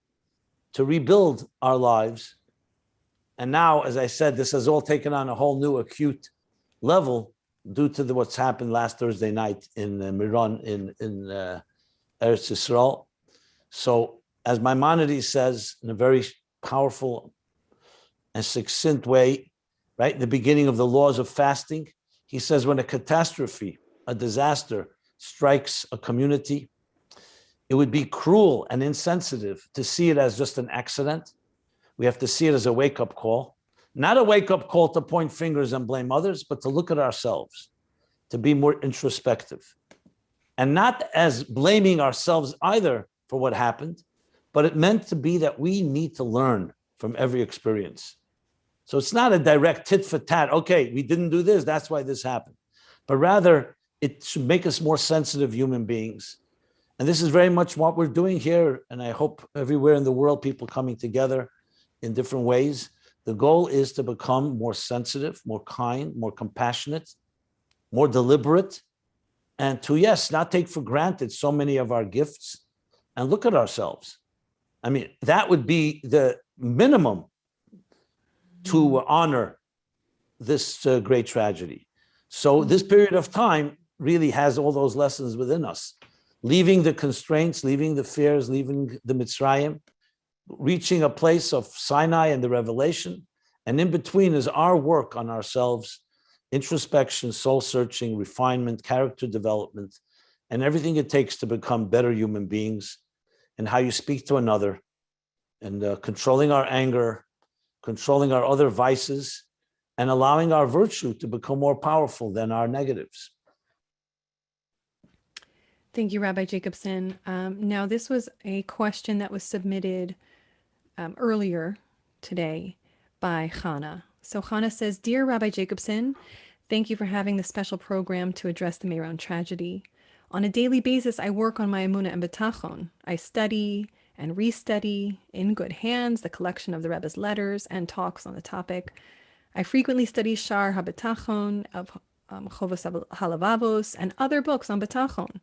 to rebuild our lives. And now, as I said, this has all taken on a whole new acute level due to what's happened last Thursday night in Meron in Eretz Yisrael. So as Maimonides says in a very powerful and succinct way, right? The beginning of the laws of fasting. He says when a catastrophe, a disaster strikes a community, it would be cruel and insensitive to see it as just an accident. We have to see it as a wake-up call, not a wake-up call to point fingers and blame others, but to look at ourselves, to be more introspective, and not as blaming ourselves either for what happened, but it meant to be that we need to learn from every experience. So it's not a direct tit for tat. Okay, we didn't do this, that's why this happened. But rather, it should make us more sensitive human beings. And this is very much what we're doing here. And I hope everywhere in the world, people coming together in different ways. The goal is to become more sensitive, more kind, more compassionate, more deliberate, and to, yes, not take for granted so many of our gifts and look at ourselves. I mean, that would be the minimum to honor this great tragedy. So this period of time really has all those lessons within us. Leaving the constraints, leaving the fears, leaving the Mitzrayim, reaching a place of Sinai and the revelation. And in between is our work on ourselves, introspection, soul searching, refinement, character development, and everything it takes to become better human beings, and how you speak to another, and controlling our anger, controlling our other vices, and allowing our virtue to become more powerful than our negatives. Thank you, Rabbi Jacobson. Now, this was a question that was submitted earlier today by Chana. So Chana says, Dear Rabbi Jacobson, thank you for having this special program to address the Meron tragedy. On a daily basis, I work on my emunah and betachon. I study and restudy in good hands the collection of the Rebbe's letters and talks on the topic. I frequently study Shar HaBetachon of Chovos HaLevavos and other books on betachon.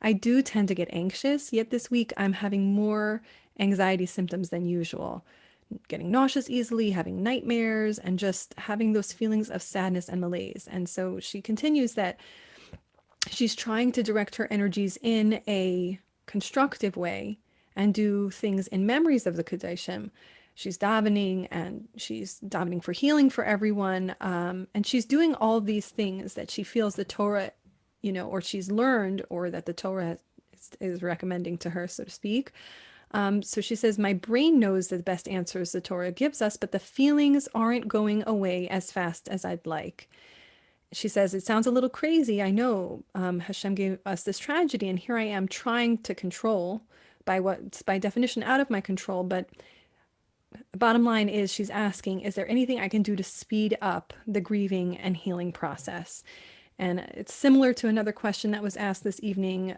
I do tend to get anxious, yet this week I'm having more anxiety symptoms than usual. Getting nauseous easily, having nightmares, and just having those feelings of sadness and malaise. And so she continues that she's trying to direct her energies in a constructive way and do things in memories of the Kedoshim. She's davening, and she's davening for healing for everyone. And she's doing all these things that she feels the Torah, or she's learned, or that the Torah is recommending to her, so to speak. So she says, my brain knows the best answers the Torah gives us, but the feelings aren't going away as fast as I'd like. She says, it sounds a little crazy. I know Hashem gave us this tragedy, and here I am trying to control by what's by definition out of my control. But the bottom line is, she's asking, is there anything I can do to speed up the grieving and healing process? And it's similar to another question that was asked this evening,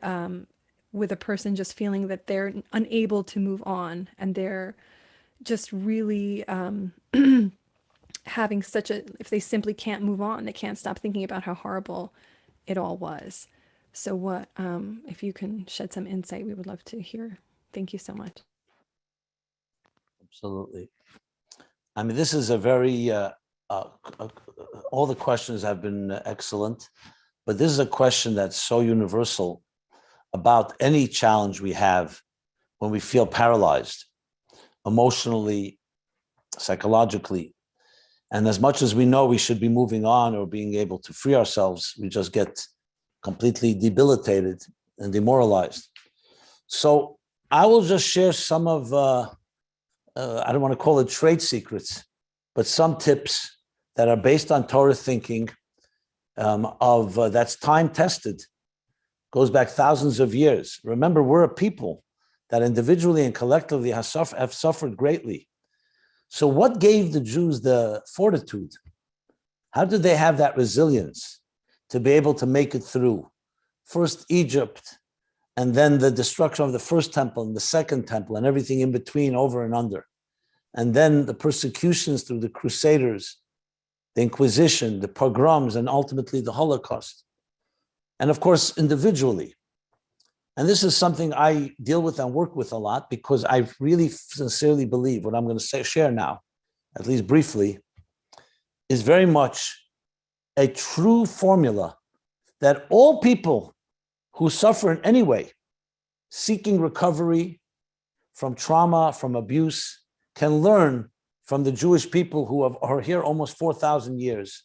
with a person just feeling that they're unable to move on, and they're just really having if they simply can't move on, they can't stop thinking about how horrible it all was. So what, if you can shed some insight, we would love to hear. Thank you so much. Absolutely. I mean, this is a very, all the questions have been excellent, but this is a question that's so universal about any challenge we have when we feel paralyzed emotionally, psychologically. And as much as we know we should be moving on or being able to free ourselves, we just get completely debilitated and demoralized. So I will just share some of, I don't want to call it trade secrets, but some tips that are based on Torah thinking that's time tested, goes back thousands of years. Remember, we're a people that individually and collectively have suffered greatly. So what gave the Jews the fortitude? How did they have that resilience to be able to make it through? First Egypt, and then the destruction of the first temple and the second temple and everything in between, over and under. And then the persecutions through the Crusaders, the Inquisition, the pogroms, and ultimately the Holocaust. And of course, individually. And this is something I deal with and work with a lot, because I really sincerely believe what I'm going to share now, at least briefly, is very much a true formula that all people who suffer in any way, seeking recovery from trauma, from abuse, can learn from the Jewish people who are here almost 4,000 years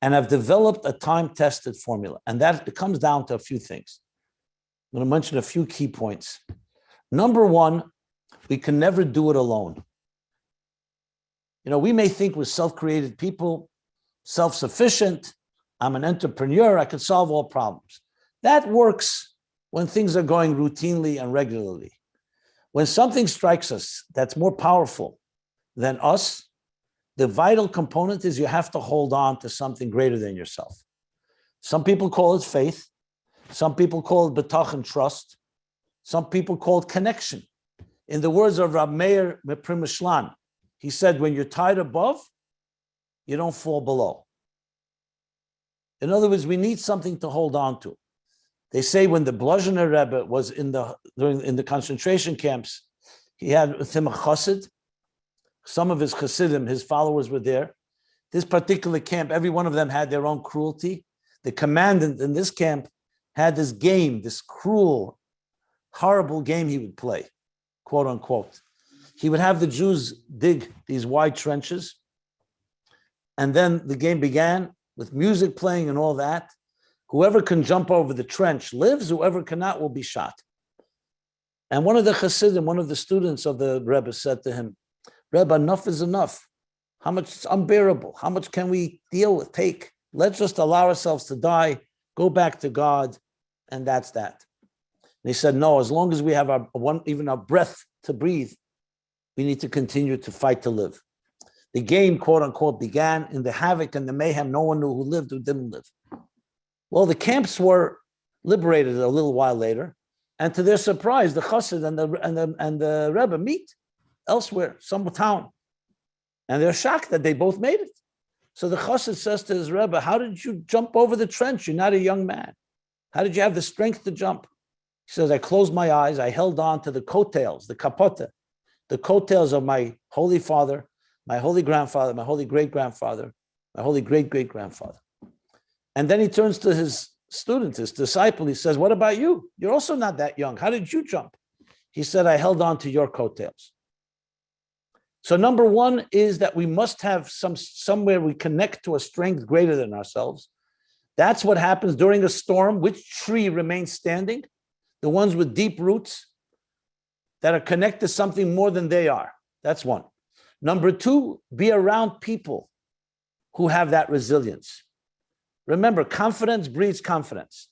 and have developed a time-tested formula. And that it comes down to a few things. I'm going to mention a few key points. Number one, we can never do it alone. We may think we're self-created people, self-sufficient. I'm an entrepreneur. I can solve all problems. That works when things are going routinely and regularly. When something strikes us that's more powerful than us, the vital component is you have to hold on to something greater than yourself. Some people call it faith. Some people call it betach and trust. Some people call it connection. In the words of Rabbi Meron Meprimishlan, he said, when you're tied above, you don't fall below. In other words, we need something to hold on to. They say when the Blazhener Rebbe was in the concentration camps, he had with him a chassid. Some of his chassidim, his followers were there. This particular camp, every one of them had their own cruelty. The commandant in this camp had this game, this cruel, horrible game he would play, quote unquote. He would have the Jews dig these wide trenches. And then the game began with music playing and all that. Whoever can jump over the trench lives, whoever cannot will be shot. And one of the chassidim, one of the students of the Rebbe said to him, Rebbe, enough is enough. How much is unbearable? How much can we deal with, take? Let's just allow ourselves to die, go back to God, and that's that. And he said, no, as long as we have even our breath to breathe, we need to continue to fight to live. The game, quote unquote, began in the havoc and the mayhem. No one knew who lived, who didn't live. Well, the camps were liberated a little while later, and to their surprise, the chassid and the Rebbe meet elsewhere, some town, and they're shocked that they both made it. So the chassid says to his Rebbe, how did you jump over the trench? You're not a young man. How did you have the strength to jump? He says, I closed my eyes. I held on to the coattails, the kapota, the coattails of my holy father, my holy grandfather, my holy great-grandfather, my holy great-great-grandfather. And then he turns to his student, his disciple. He says, what about you? You're also not that young. How did you jump? He said, I held on to your coattails. So number one is that we must have somewhere we connect to a strength greater than ourselves. That's what happens during a storm. Which tree remains standing? The ones with deep roots that are connected to something more than they are. That's one. Number two, be around people who have that resilience. Remember, confidence breeds confidence.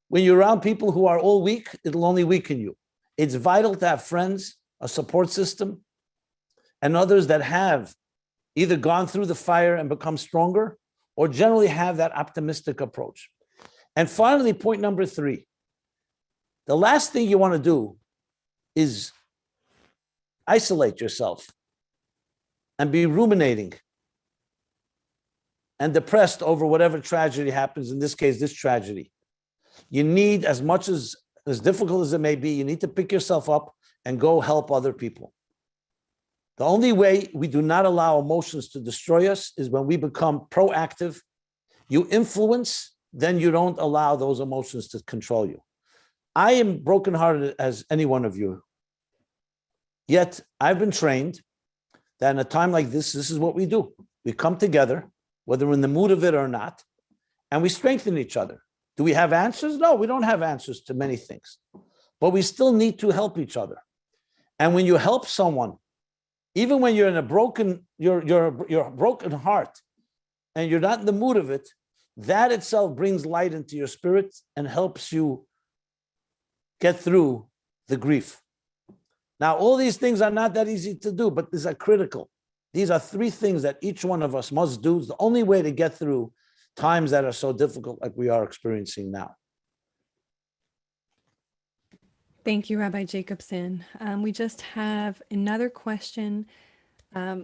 When you're around people who are all weak, it'll only weaken you. It's vital to have friends, a support system, and others that have either gone through the fire and become stronger, or generally have that optimistic approach. And finally, point number three, the last thing you want to do is isolate yourself and be ruminating and depressed over whatever tragedy happens, in this case, this tragedy. You need, as much as difficult as it may be, you need to pick yourself up and go help other people. The only way we do not allow emotions to destroy us is when we become proactive. You influence, then you don't allow those emotions to control you. I am brokenhearted as any one of you. Yet I've been trained that in a time like this is what we do. We come together, whether we're in the mood of it or not, and we strengthen each other. Do we have answers? No, we don't have answers to many things, but we still need to help each other. And when you help someone, even when you're in a broken heart and you're not in the mood of it, that itself brings light into your spirit and helps you get through the grief. Now, all these things are not that easy to do, but these are critical. These are three things that each one of us must do. It's the only way to get through times that are so difficult like we are experiencing now. Thank you, Rabbi Jacobson. We just have another question.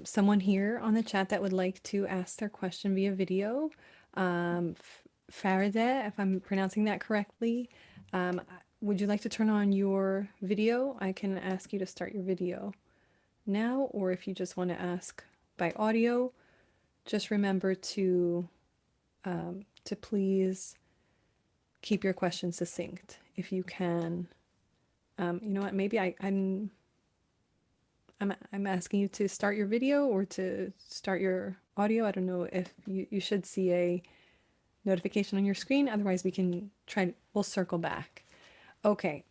Someone here on the chat that would like to ask their question via video. Farideh, if I'm pronouncing that correctly, would you like to turn on your video? I can ask you to start your video now, or if you just want to ask by audio, just remember to please keep your questions succinct. If you can, you know what, maybe I I'm asking you to start your video or to start your audio. I don't know if you should see a notification on your screen. Otherwise, we'll circle back. Okay.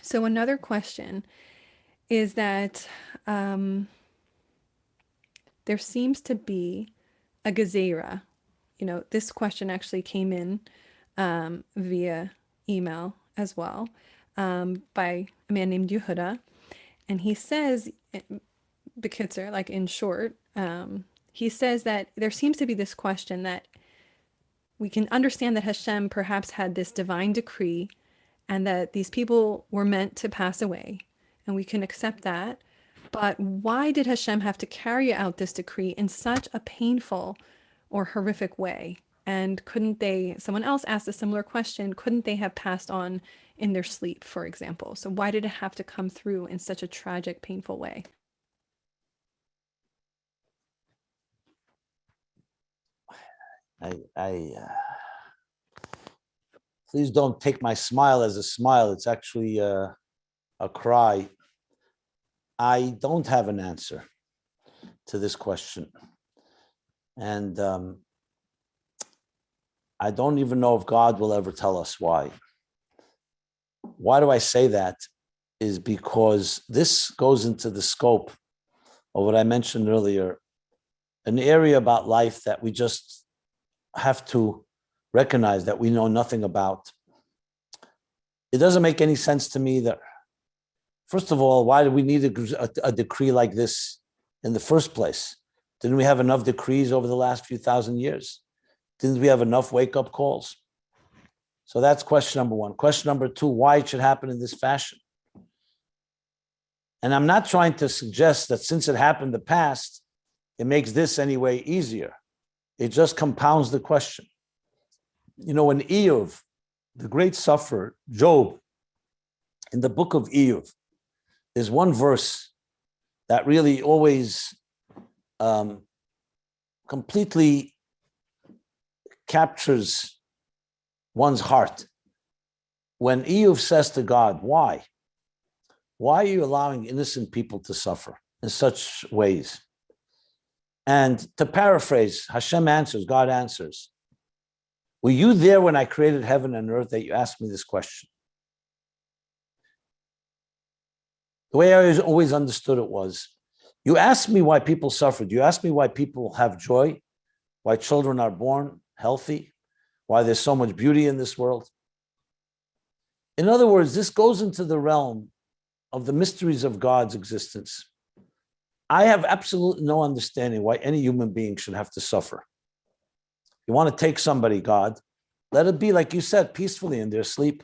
So another question is that there seems to be a gezerah. This question actually came in via email as well by a man named Yehuda. And he says, Bekitzer, like in short, he says that there seems to be this question that we can understand that Hashem perhaps had this divine decree and that these people were meant to pass away. And we can accept that. But why did Hashem have to carry out this decree in such a painful or horrific way? And someone else asked a similar question, couldn't they have passed on in their sleep, for example? So why did it have to come through in such a tragic, painful way? Please don't take my smile as a smile. It's actually a cry. I don't have an answer to this question. And I don't even know if God will ever tell us why. Why do I say that? Is because this goes into the scope of what I mentioned earlier, an area about life that we just have to recognize that we know nothing about. It doesn't make any sense to me that, first of all, why do we need a decree like this in the first place? Didn't we have enough decrees over the last few thousand years? Didn't we have enough wake-up calls? So that's question number one. Question number two, why it should happen in this fashion. And I'm not trying to suggest that since it happened in the past, it makes this anyway easier. It just compounds the question. When Eov, the great sufferer, Job, in the book of Eov, there's one verse that really always completely captures one's heart. When Eov says to God, why? Why are you allowing innocent people to suffer in such ways? And to paraphrase, Hashem answers, God answers, were you there when I created heaven and earth that you asked me this question? The way I always understood it was, you asked me why people suffered. You asked me why people have joy, why children are born healthy, why there's so much beauty in this world. In other words, this goes into the realm of the mysteries of God's existence. I have absolutely no understanding why any human being should have to suffer. You want to take somebody, God, let it be, like you said, peacefully in their sleep.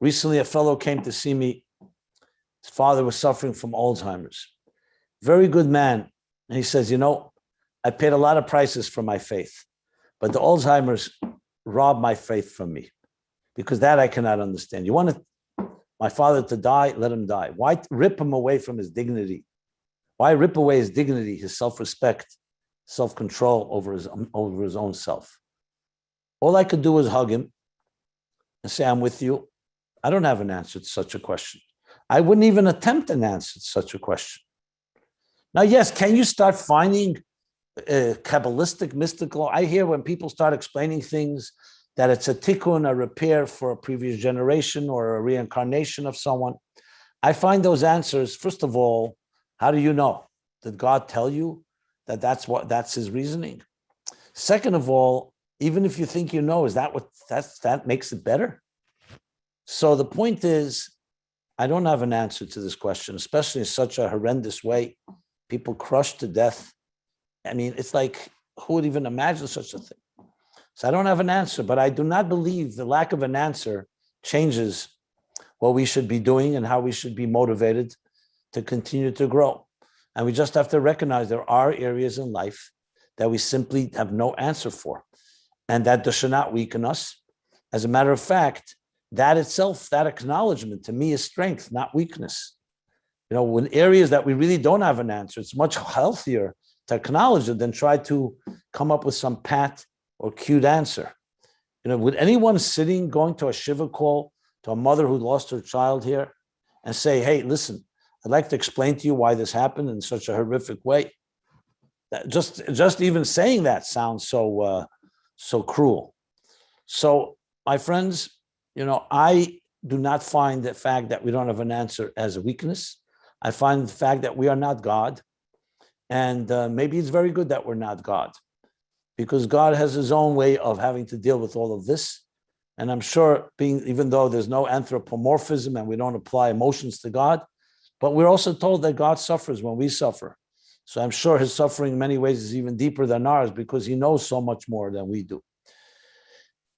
Recently, a fellow came to see me. His father was suffering from Alzheimer's. Very good man. And he says, I paid a lot of prices for my faith, but the Alzheimer's robbed my faith from me, because that I cannot understand. You want my father to die? Let him die. Why rip him away from his dignity? Why rip away his dignity, his self-respect, self-control over his own self? All I could do was hug him and say, I'm with you. I don't have an answer to such a question. I wouldn't even attempt an answer to such a question. Now, yes, can you start finding Kabbalistic, mystical? I hear when people start explaining things that it's a tikkun, a repair for a previous generation or a reincarnation of someone. I find those answers, first of all, how do you know? Did God tell you that that's his reasoning? Second of all, even if you think you know, is that that makes it better? So the point is, I don't have an answer to this question, especially in such a horrendous way. People crushed to death. I mean, it's like, who would even imagine such a thing? So I don't have an answer, but I do not believe the lack of an answer changes what we should be doing and how we should be motivated to continue to grow. And we just have to recognize there are areas in life that we simply have no answer for, and that should not weaken us. As a matter of fact, that itself, that acknowledgement to me is strength, not weakness. When areas that we really don't have an answer, it's much healthier to acknowledge it than try to come up with some pat or cute answer. Would anyone going to a shiva call to a mother who lost her child here and say, hey, listen, I'd like to explain to you why this happened in such a horrific way. Just even saying that sounds so cruel. So, my friends, I do not find the fact that we don't have an answer as a weakness. I find the fact that we are not God. And maybe it's very good that we're not God, because God has his own way of having to deal with all of this. And I'm sure, even though there's no anthropomorphism and we don't apply emotions to God, but we're also told that God suffers when we suffer. So I'm sure his suffering in many ways is even deeper than ours, because he knows so much more than we do.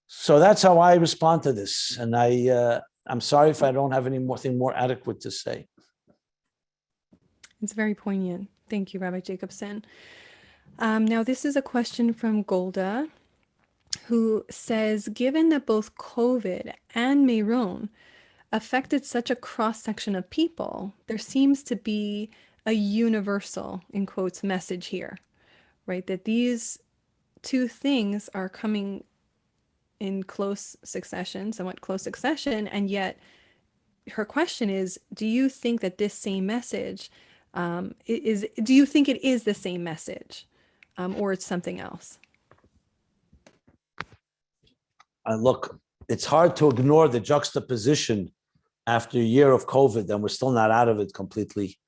So that's how I respond to this. And I'm sorry if I don't have anything more adequate to say. It's very poignant. Thank you, Rabbi Jacobson. Now, this is a question from Golda, who says, given that both COVID and Meron affected such a cross-section of people, there seems to be a universal, in quotes, message here, right? That these two things are coming in close succession, somewhat close succession, and yet her question is, do you think that this same message do you think it is the same message, or it's something else? Look, it's hard to ignore the juxtaposition after a year of COVID, and we're still not out of it completely.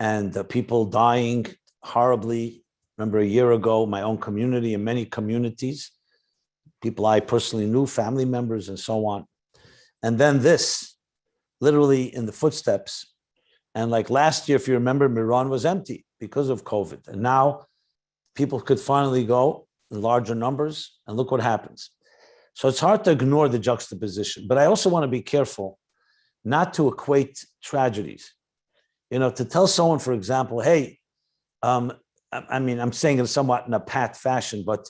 And people dying horribly. Remember a year ago, my own community and many communities, people I personally knew, family members and so on. And then this, literally in the footsteps. And like last year, if you remember, Meron was empty because of COVID. And now people could finally go in larger numbers, and look what happens. So it's hard to ignore the juxtaposition, but I also want to be careful not to equate tragedies. To tell someone, for example, hey, I'm saying it somewhat in a pat fashion, but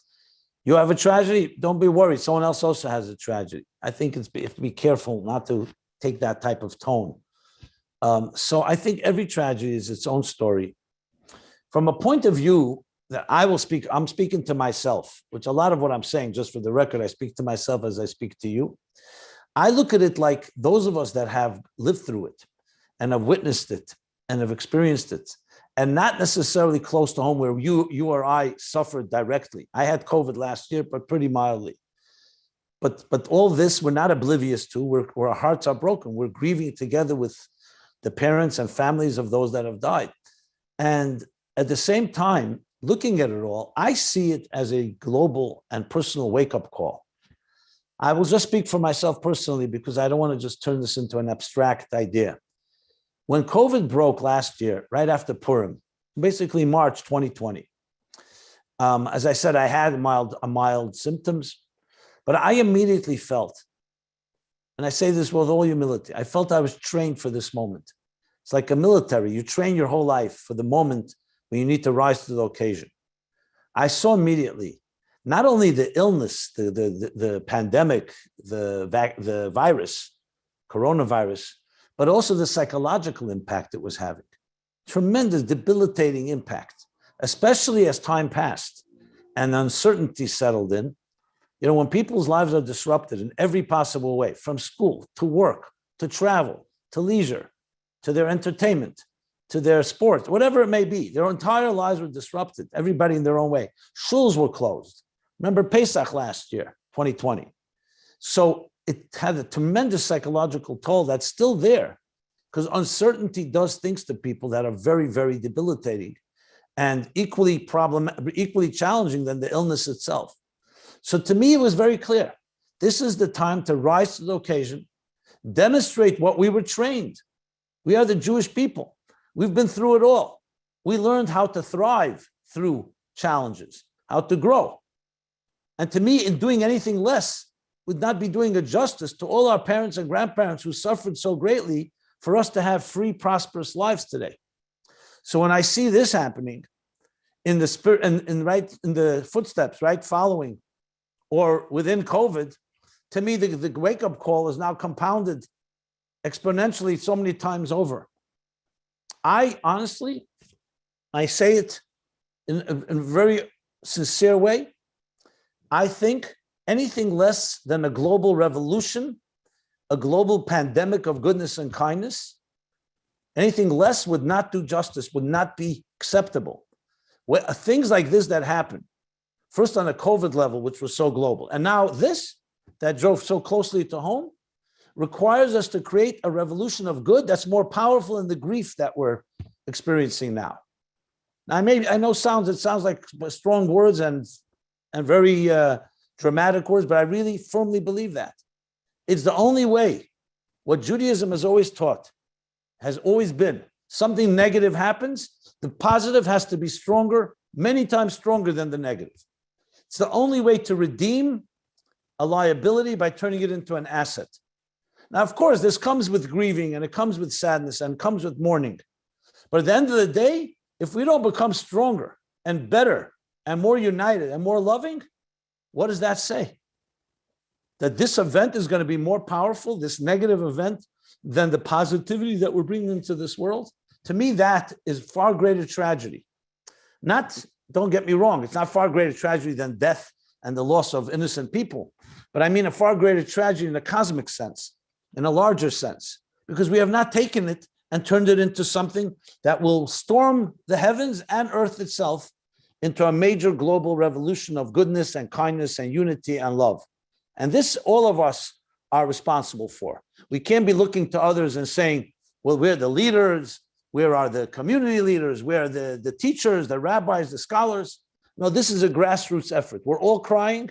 you have a tragedy, don't be worried. Someone else also has a tragedy. I think you have to be careful not to take that type of tone. So I think every tragedy is its own story. From a point of view that I'm speaking to myself, which a lot of what I'm saying, just for the record, I speak to myself as I speak to you. I look at it like those of us that have lived through it and have witnessed it and have experienced it, and not necessarily close to home where you or I suffered directly. I had COVID last year, but pretty mildly. But all this, we're not oblivious to. Our hearts are broken. We're grieving together with the parents and families of those that have died. And at the same time, looking at it all, I see it as a global and personal wake-up call. I will just speak for myself personally, because I don't want to just turn this into an abstract idea. When COVID broke last year, right after Purim, basically March 2020, as I said, I had mild symptoms, but I immediately felt, and I say this with all humility, I felt I was trained for this moment. It's like a military. You train your whole life for the moment when you need to rise to the occasion. I saw immediately not only the illness, the pandemic, the virus, coronavirus, but also the psychological impact it was having. Tremendous, debilitating impact, especially as time passed and uncertainty settled in. When people's lives are disrupted in every possible way, from school to work, to travel, to leisure, to their entertainment, to their sport, whatever it may be, their entire lives were disrupted, everybody in their own way. Shuls were closed. Remember Pesach last year, 2020. So it had a tremendous psychological toll that's still there, because uncertainty does things to people that are very, very debilitating and equally challenging than the illness itself. So to me, it was very clear. This is the time to rise to the occasion, demonstrate what we were trained. We are the Jewish people. We've been through it all. We learned how to thrive through challenges, how to grow. And to me, in doing anything less would not be doing a justice to all our parents and grandparents who suffered so greatly for us to have free, prosperous lives today. So when I see this happening in the spirit and right in the footsteps, right, following or within COVID, to me, the wake-up call is now compounded exponentially so many times over. I honestly, I say it in a very sincere way, I think anything less than a global revolution, a global pandemic of goodness and kindness, Anything less would not do justice, would not be acceptable. Things like this that happen, first on a COVID level, which was so global, and now this that drove so closely to home, requires us to create a revolution of good that's more powerful than the grief that we're experiencing now. Now, I know it sounds like strong words and very dramatic words, but I really firmly believe that. It's the only way. What Judaism has always taught has always been something negative happens, the positive has to be stronger, many times stronger than the negative. It's the only way to redeem a liability by turning it into an asset. Now, of course, this comes with grieving and it comes with sadness and comes with mourning. But at the end of the day, if we don't become stronger and better and more united and more loving, what does that say? That this event is going to be more powerful, this negative event, than the positivity that we're bringing into this world? To me, that is far greater tragedy. Don't get me wrong, it's not far greater tragedy than death and the loss of innocent people. But I mean a far greater tragedy in a cosmic sense, in a larger sense, because we have not taken it and turned it into something that will storm the heavens and earth itself into a major global revolution of goodness and kindness and unity and love. And this, all of us are responsible for. We can't be looking to others and saying, well, we're the leaders, where are the community leaders, where are the teachers, the rabbis, the scholars? No, this is a grassroots effort. We're all crying,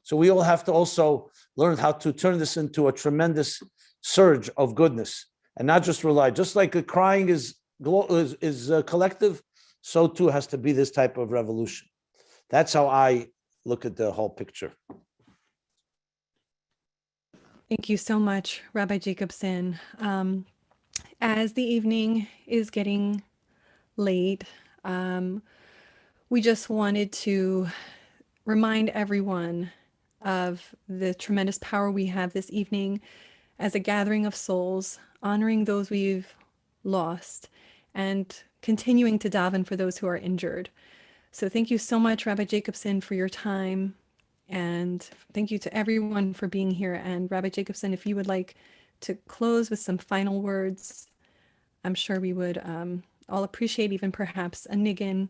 so we all have to also learn how to turn this into a tremendous surge of goodness and not just rely. Just like the crying is collective, so too has to be this type of revolution. That's how I look at the whole picture. Thank you so much, Rabbi Jacobson. As the evening is getting late, we just wanted to remind everyone of the tremendous power we have this evening as a gathering of souls, honoring those we've lost, and continuing to daven for those who are injured. So thank you so much, Rabbi Jacobson, for your time. And thank you to everyone for being here. And Rabbi Jacobson, if you would like to close with some final words, I'm sure we would all appreciate even perhaps a niggin,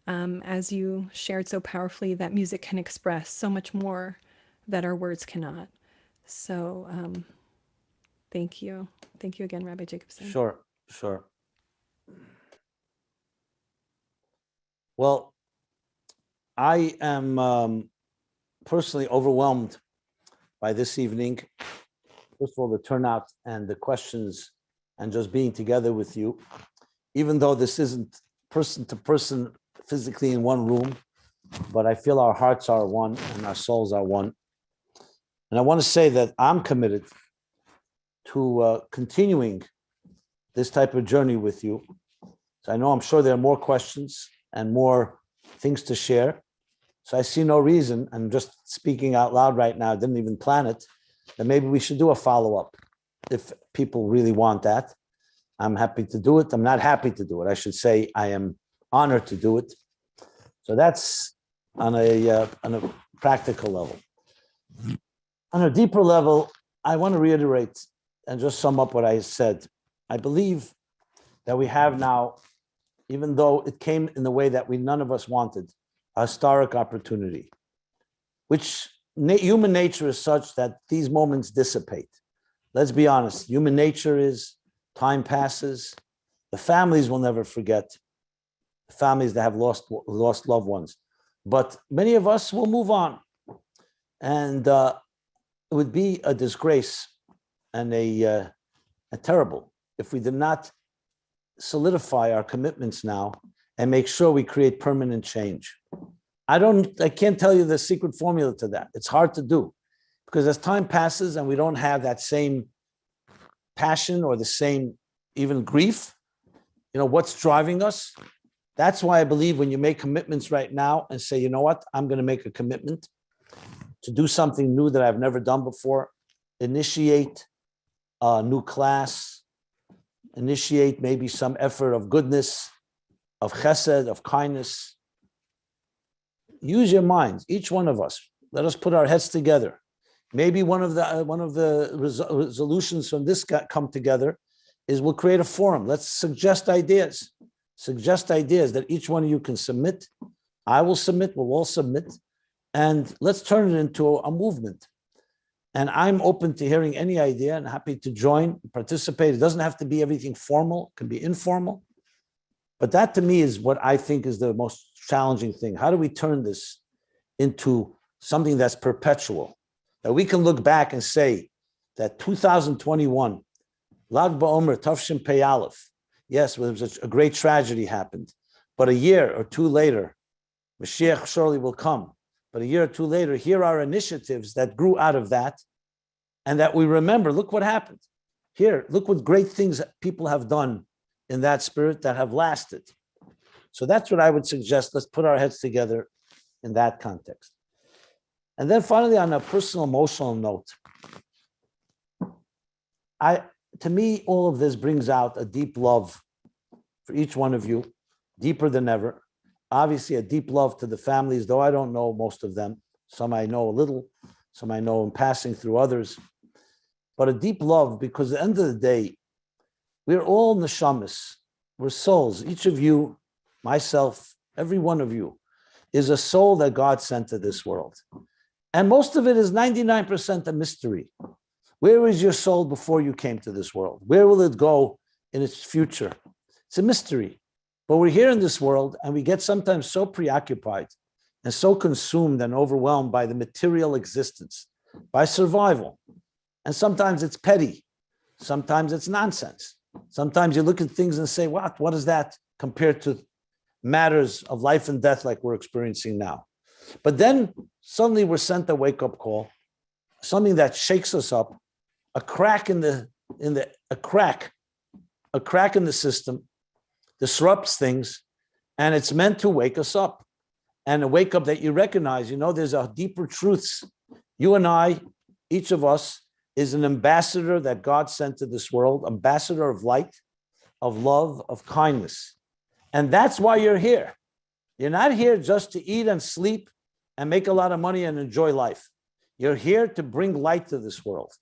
as you shared so powerfully that music can express so much more that our words cannot. So thank you. Thank you again, Rabbi Jacobson. Sure. Well, I am personally overwhelmed by this evening. First of all, the turnout and the questions and just being together with you, even though this isn't person to person physically in one room, but I feel our hearts are one and our souls are one. And I want to say that I'm committed to continuing this type of journey with you. So I'm sure there are more questions and more things to share. So I see no reason, I'm just speaking out loud right now, I didn't even plan it, that maybe we should do a follow-up if people really want that. I'm happy to do it. I'm not happy to do it. I should say I am honored to do it. So that's on a practical level. On a deeper level, I want to reiterate and just sum up what I said. I believe that we have now, even though it came in the way that none of us wanted, a historic opportunity, which human nature is such that these moments dissipate. Let's be honest, human nature is time passes. The families will never forget, the families that have lost loved ones. But many of us will move on. And it would be a disgrace and a terrible if we did not solidify our commitments now and make sure we create permanent change. I can't tell you the secret formula to that. It's hard to do because as time passes and we don't have that same passion or the same even grief, what's driving us? That's why I believe when you make commitments right now and say, you know what, I'm going to make a commitment to do something new that I've never done before, initiate a new class, initiate maybe some effort of goodness, of chesed, of kindness. Use your minds, each one of us. Let us put our heads together. Maybe one of the resolutions from this come together is we'll create a forum. Let's suggest ideas. Suggest ideas that each one of you can submit. I will submit, we'll all submit, and let's turn it into a movement. And I'm open to hearing any idea and happy to join, participate. It doesn't have to be everything formal, it can be informal. But that to me is what I think is the most challenging thing. How do we turn this into something that's perpetual? That we can look back and say that 2021, Lag BaOmer, Tafshin Pei Aleph, yes, a great tragedy happened. But a year or two later, Mashiach surely will come. But a year or two later, here are initiatives that grew out of that, and that we remember, look what happened. Here, look what great things people have done in that spirit that have lasted. So that's what I would suggest. Let's put our heads together in that context. And then finally, on a personal, emotional note, to me, all of this brings out a deep love for each one of you, deeper than ever. Obviously, a deep love to the families, though I don't know most of them. Some I know a little, some I know in passing through others. But a deep love, because at the end of the day, we're all neshamas. We're souls. Each of you, myself, every one of you, is a soul that God sent to this world. And most of it is 99% a mystery. Where was your soul before you came to this world? Where will it go in its future? It's a mystery. But we're here in this world, and we get sometimes so preoccupied and so consumed and overwhelmed by the material existence, by survival. And sometimes it's petty. Sometimes it's nonsense. Sometimes you look at things and say, what is that compared to matters of life and death like we're experiencing now? But then suddenly we're sent a wake-up call, something that shakes us up, a crack in the system, disrupts things, and it's meant to wake us up. And a wake up that you recognize, there's a deeper truths. You and I, each of us, is an ambassador that God sent to this world, ambassador of light, of love, of kindness. And that's why you're here. You're not here just to eat and sleep and make a lot of money and enjoy life. You're here to bring light to this world.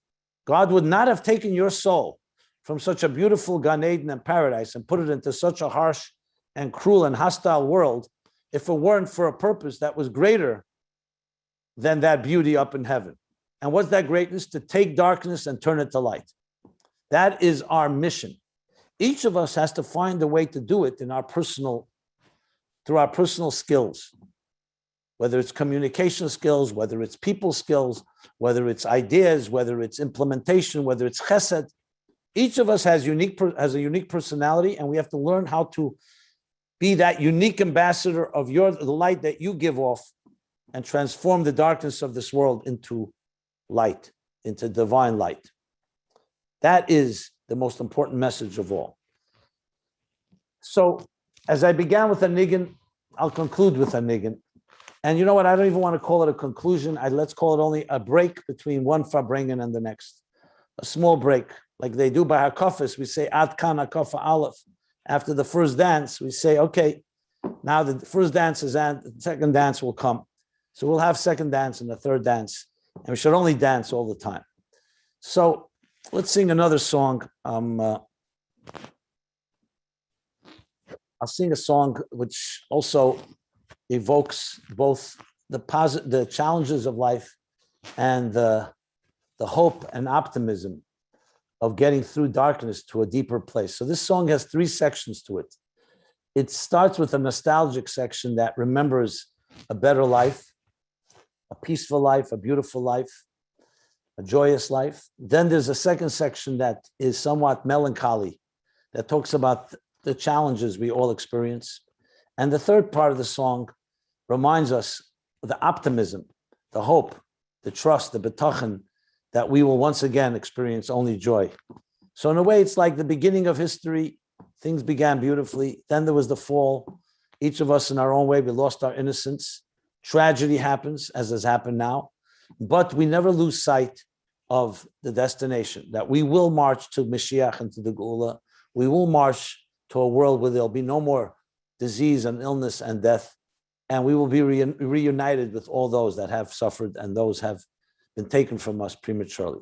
God would not have taken your soul from such a beautiful Gan Eden and paradise and put it into such a harsh and cruel and hostile world if it weren't for a purpose that was greater than that beauty up in heaven. And what's that greatness? To take darkness and turn it to light. That is our mission. Each of us has to find a way to do it through our personal skills, whether it's communication skills, whether it's people skills, whether it's ideas, whether it's implementation, whether it's chesed. Each of us has a unique personality, and we have to learn how to be that unique ambassador of the light that you give off and transform the darkness of this world into light, into divine light. That is the most important message of all. So, as I began with a niggin, I'll conclude with a niggin. And you know what? I don't even want to call it a conclusion. Let's call it only a break between one farbrengen and the next. A small break, like they do by Hakafis. We say Ad Kan Hakafa Aleph. After the first dance, we say, okay, now the first dance is and the second dance will come. So we'll have second dance and the third dance. And we should only dance all the time. So let's sing another song. I'll sing a song which also evokes both the challenges of life and the hope and optimism of getting through darkness to a deeper place. So this song has 3 sections to it. It starts with a nostalgic section that remembers a better life, a peaceful life, a beautiful life, a joyous life. Then there's a second section that is somewhat melancholy, that talks about the challenges we all experience. And the third part of the song reminds us of the optimism, the hope, the trust, the betachan, that we will once again experience only joy. So in a way, it's like the beginning of history. Things began beautifully. Then there was the fall. Each of us in our own way, we lost our innocence. Tragedy happens, as has happened now. But we never lose sight of the destination, that we will march to Mashiach and to the Geula. We will march to a world where there'll be no more disease and illness and death. And we will be reunited with all those that have suffered and those have been taken from us prematurely.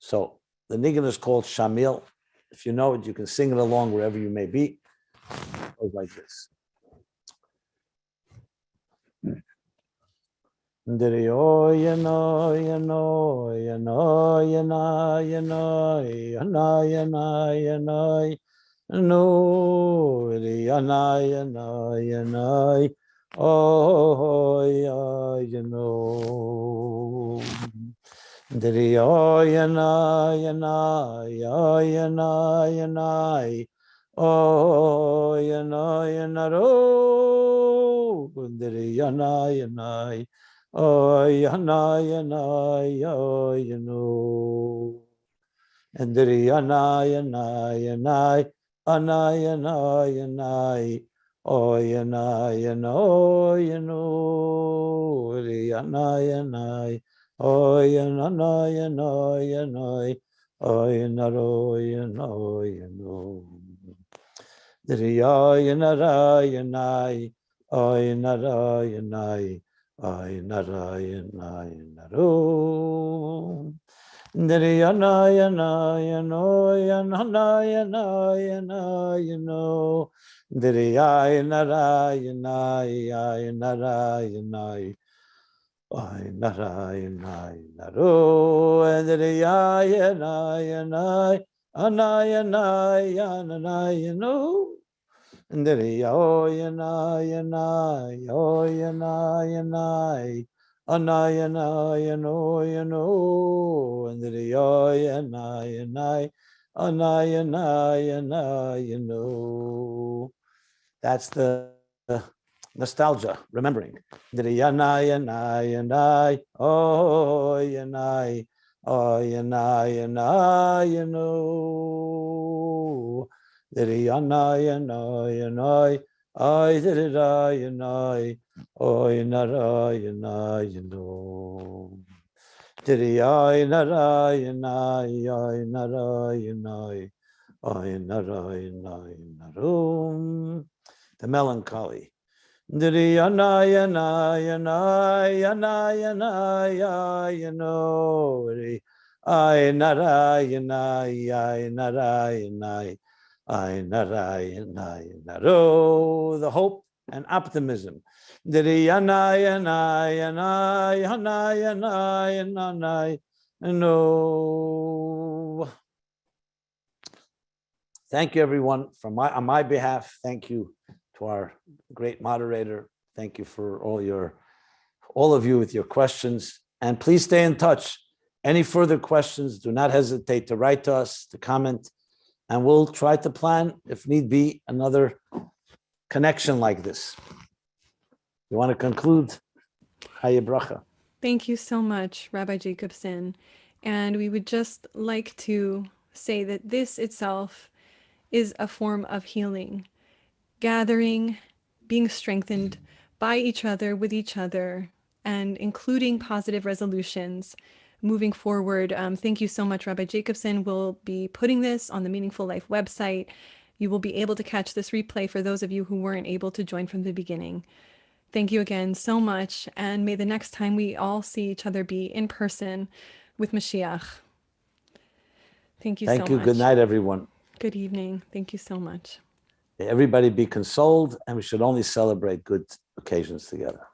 So the niggin is called Shamil. If you know it, you can sing it along wherever you may be. It goes like this. Yo ya no ya no ya no ya na ya no ya na ya na ya no no ya na ya na ya no oh ya ya no yo ya na ya na ya ya na ya na oh ya na ya na ro ya na ya na oh, yana, yana, yo, you know. And the yana, yana, yana, ana, yana, yana, oh, yana, yana, oh, you know. Yana, yana, oh, yana, yana, yana, oh, yana, oh, you know, you know. The yana, yana, oh, yana, yana. Ay naro Niriyana yana yano yana yana yana yano Niriyana yana yana yana ay narayana naro Niriyana yana anayana yana yano Yo yana yana yo yana yana anayana yano yano and yo yana yana anayana yana yano. That's the nostalgia, remembering. Yana yana yana oh yana oh yana yana yano. Yana yana yana I did it yana oh yana yana yano did it yana yana yana yana oh yana yana the melancholy did it yana yana yana yana yana yano I nara yana yana yana I naro the hope and optimism. Thank you, everyone. On my behalf, thank you to our great moderator. Thank you for all of you with your questions. And please stay in touch. Any further questions, do not hesitate to write to us, to comment. And we'll try to plan, if need be, another connection like this. You want to conclude? Haye bracha. Thank you so much, Rabbi Jacobson. And we would just like to say that this itself is a form of healing, gathering, being strengthened by each other, with each other, and including positive resolutions moving forward. Thank you so much, Rabbi Jacobson. We'll be putting this on the Meaningful Life website. You will be able to catch this replay for those of you who weren't able to join from the beginning. Thank you again so much, and may the next time we all see each other be in person with Mashiach. Thank you so much. Thank you. Good night, everyone. Good evening. Thank you so much. Everybody be consoled, and we should only celebrate good occasions together.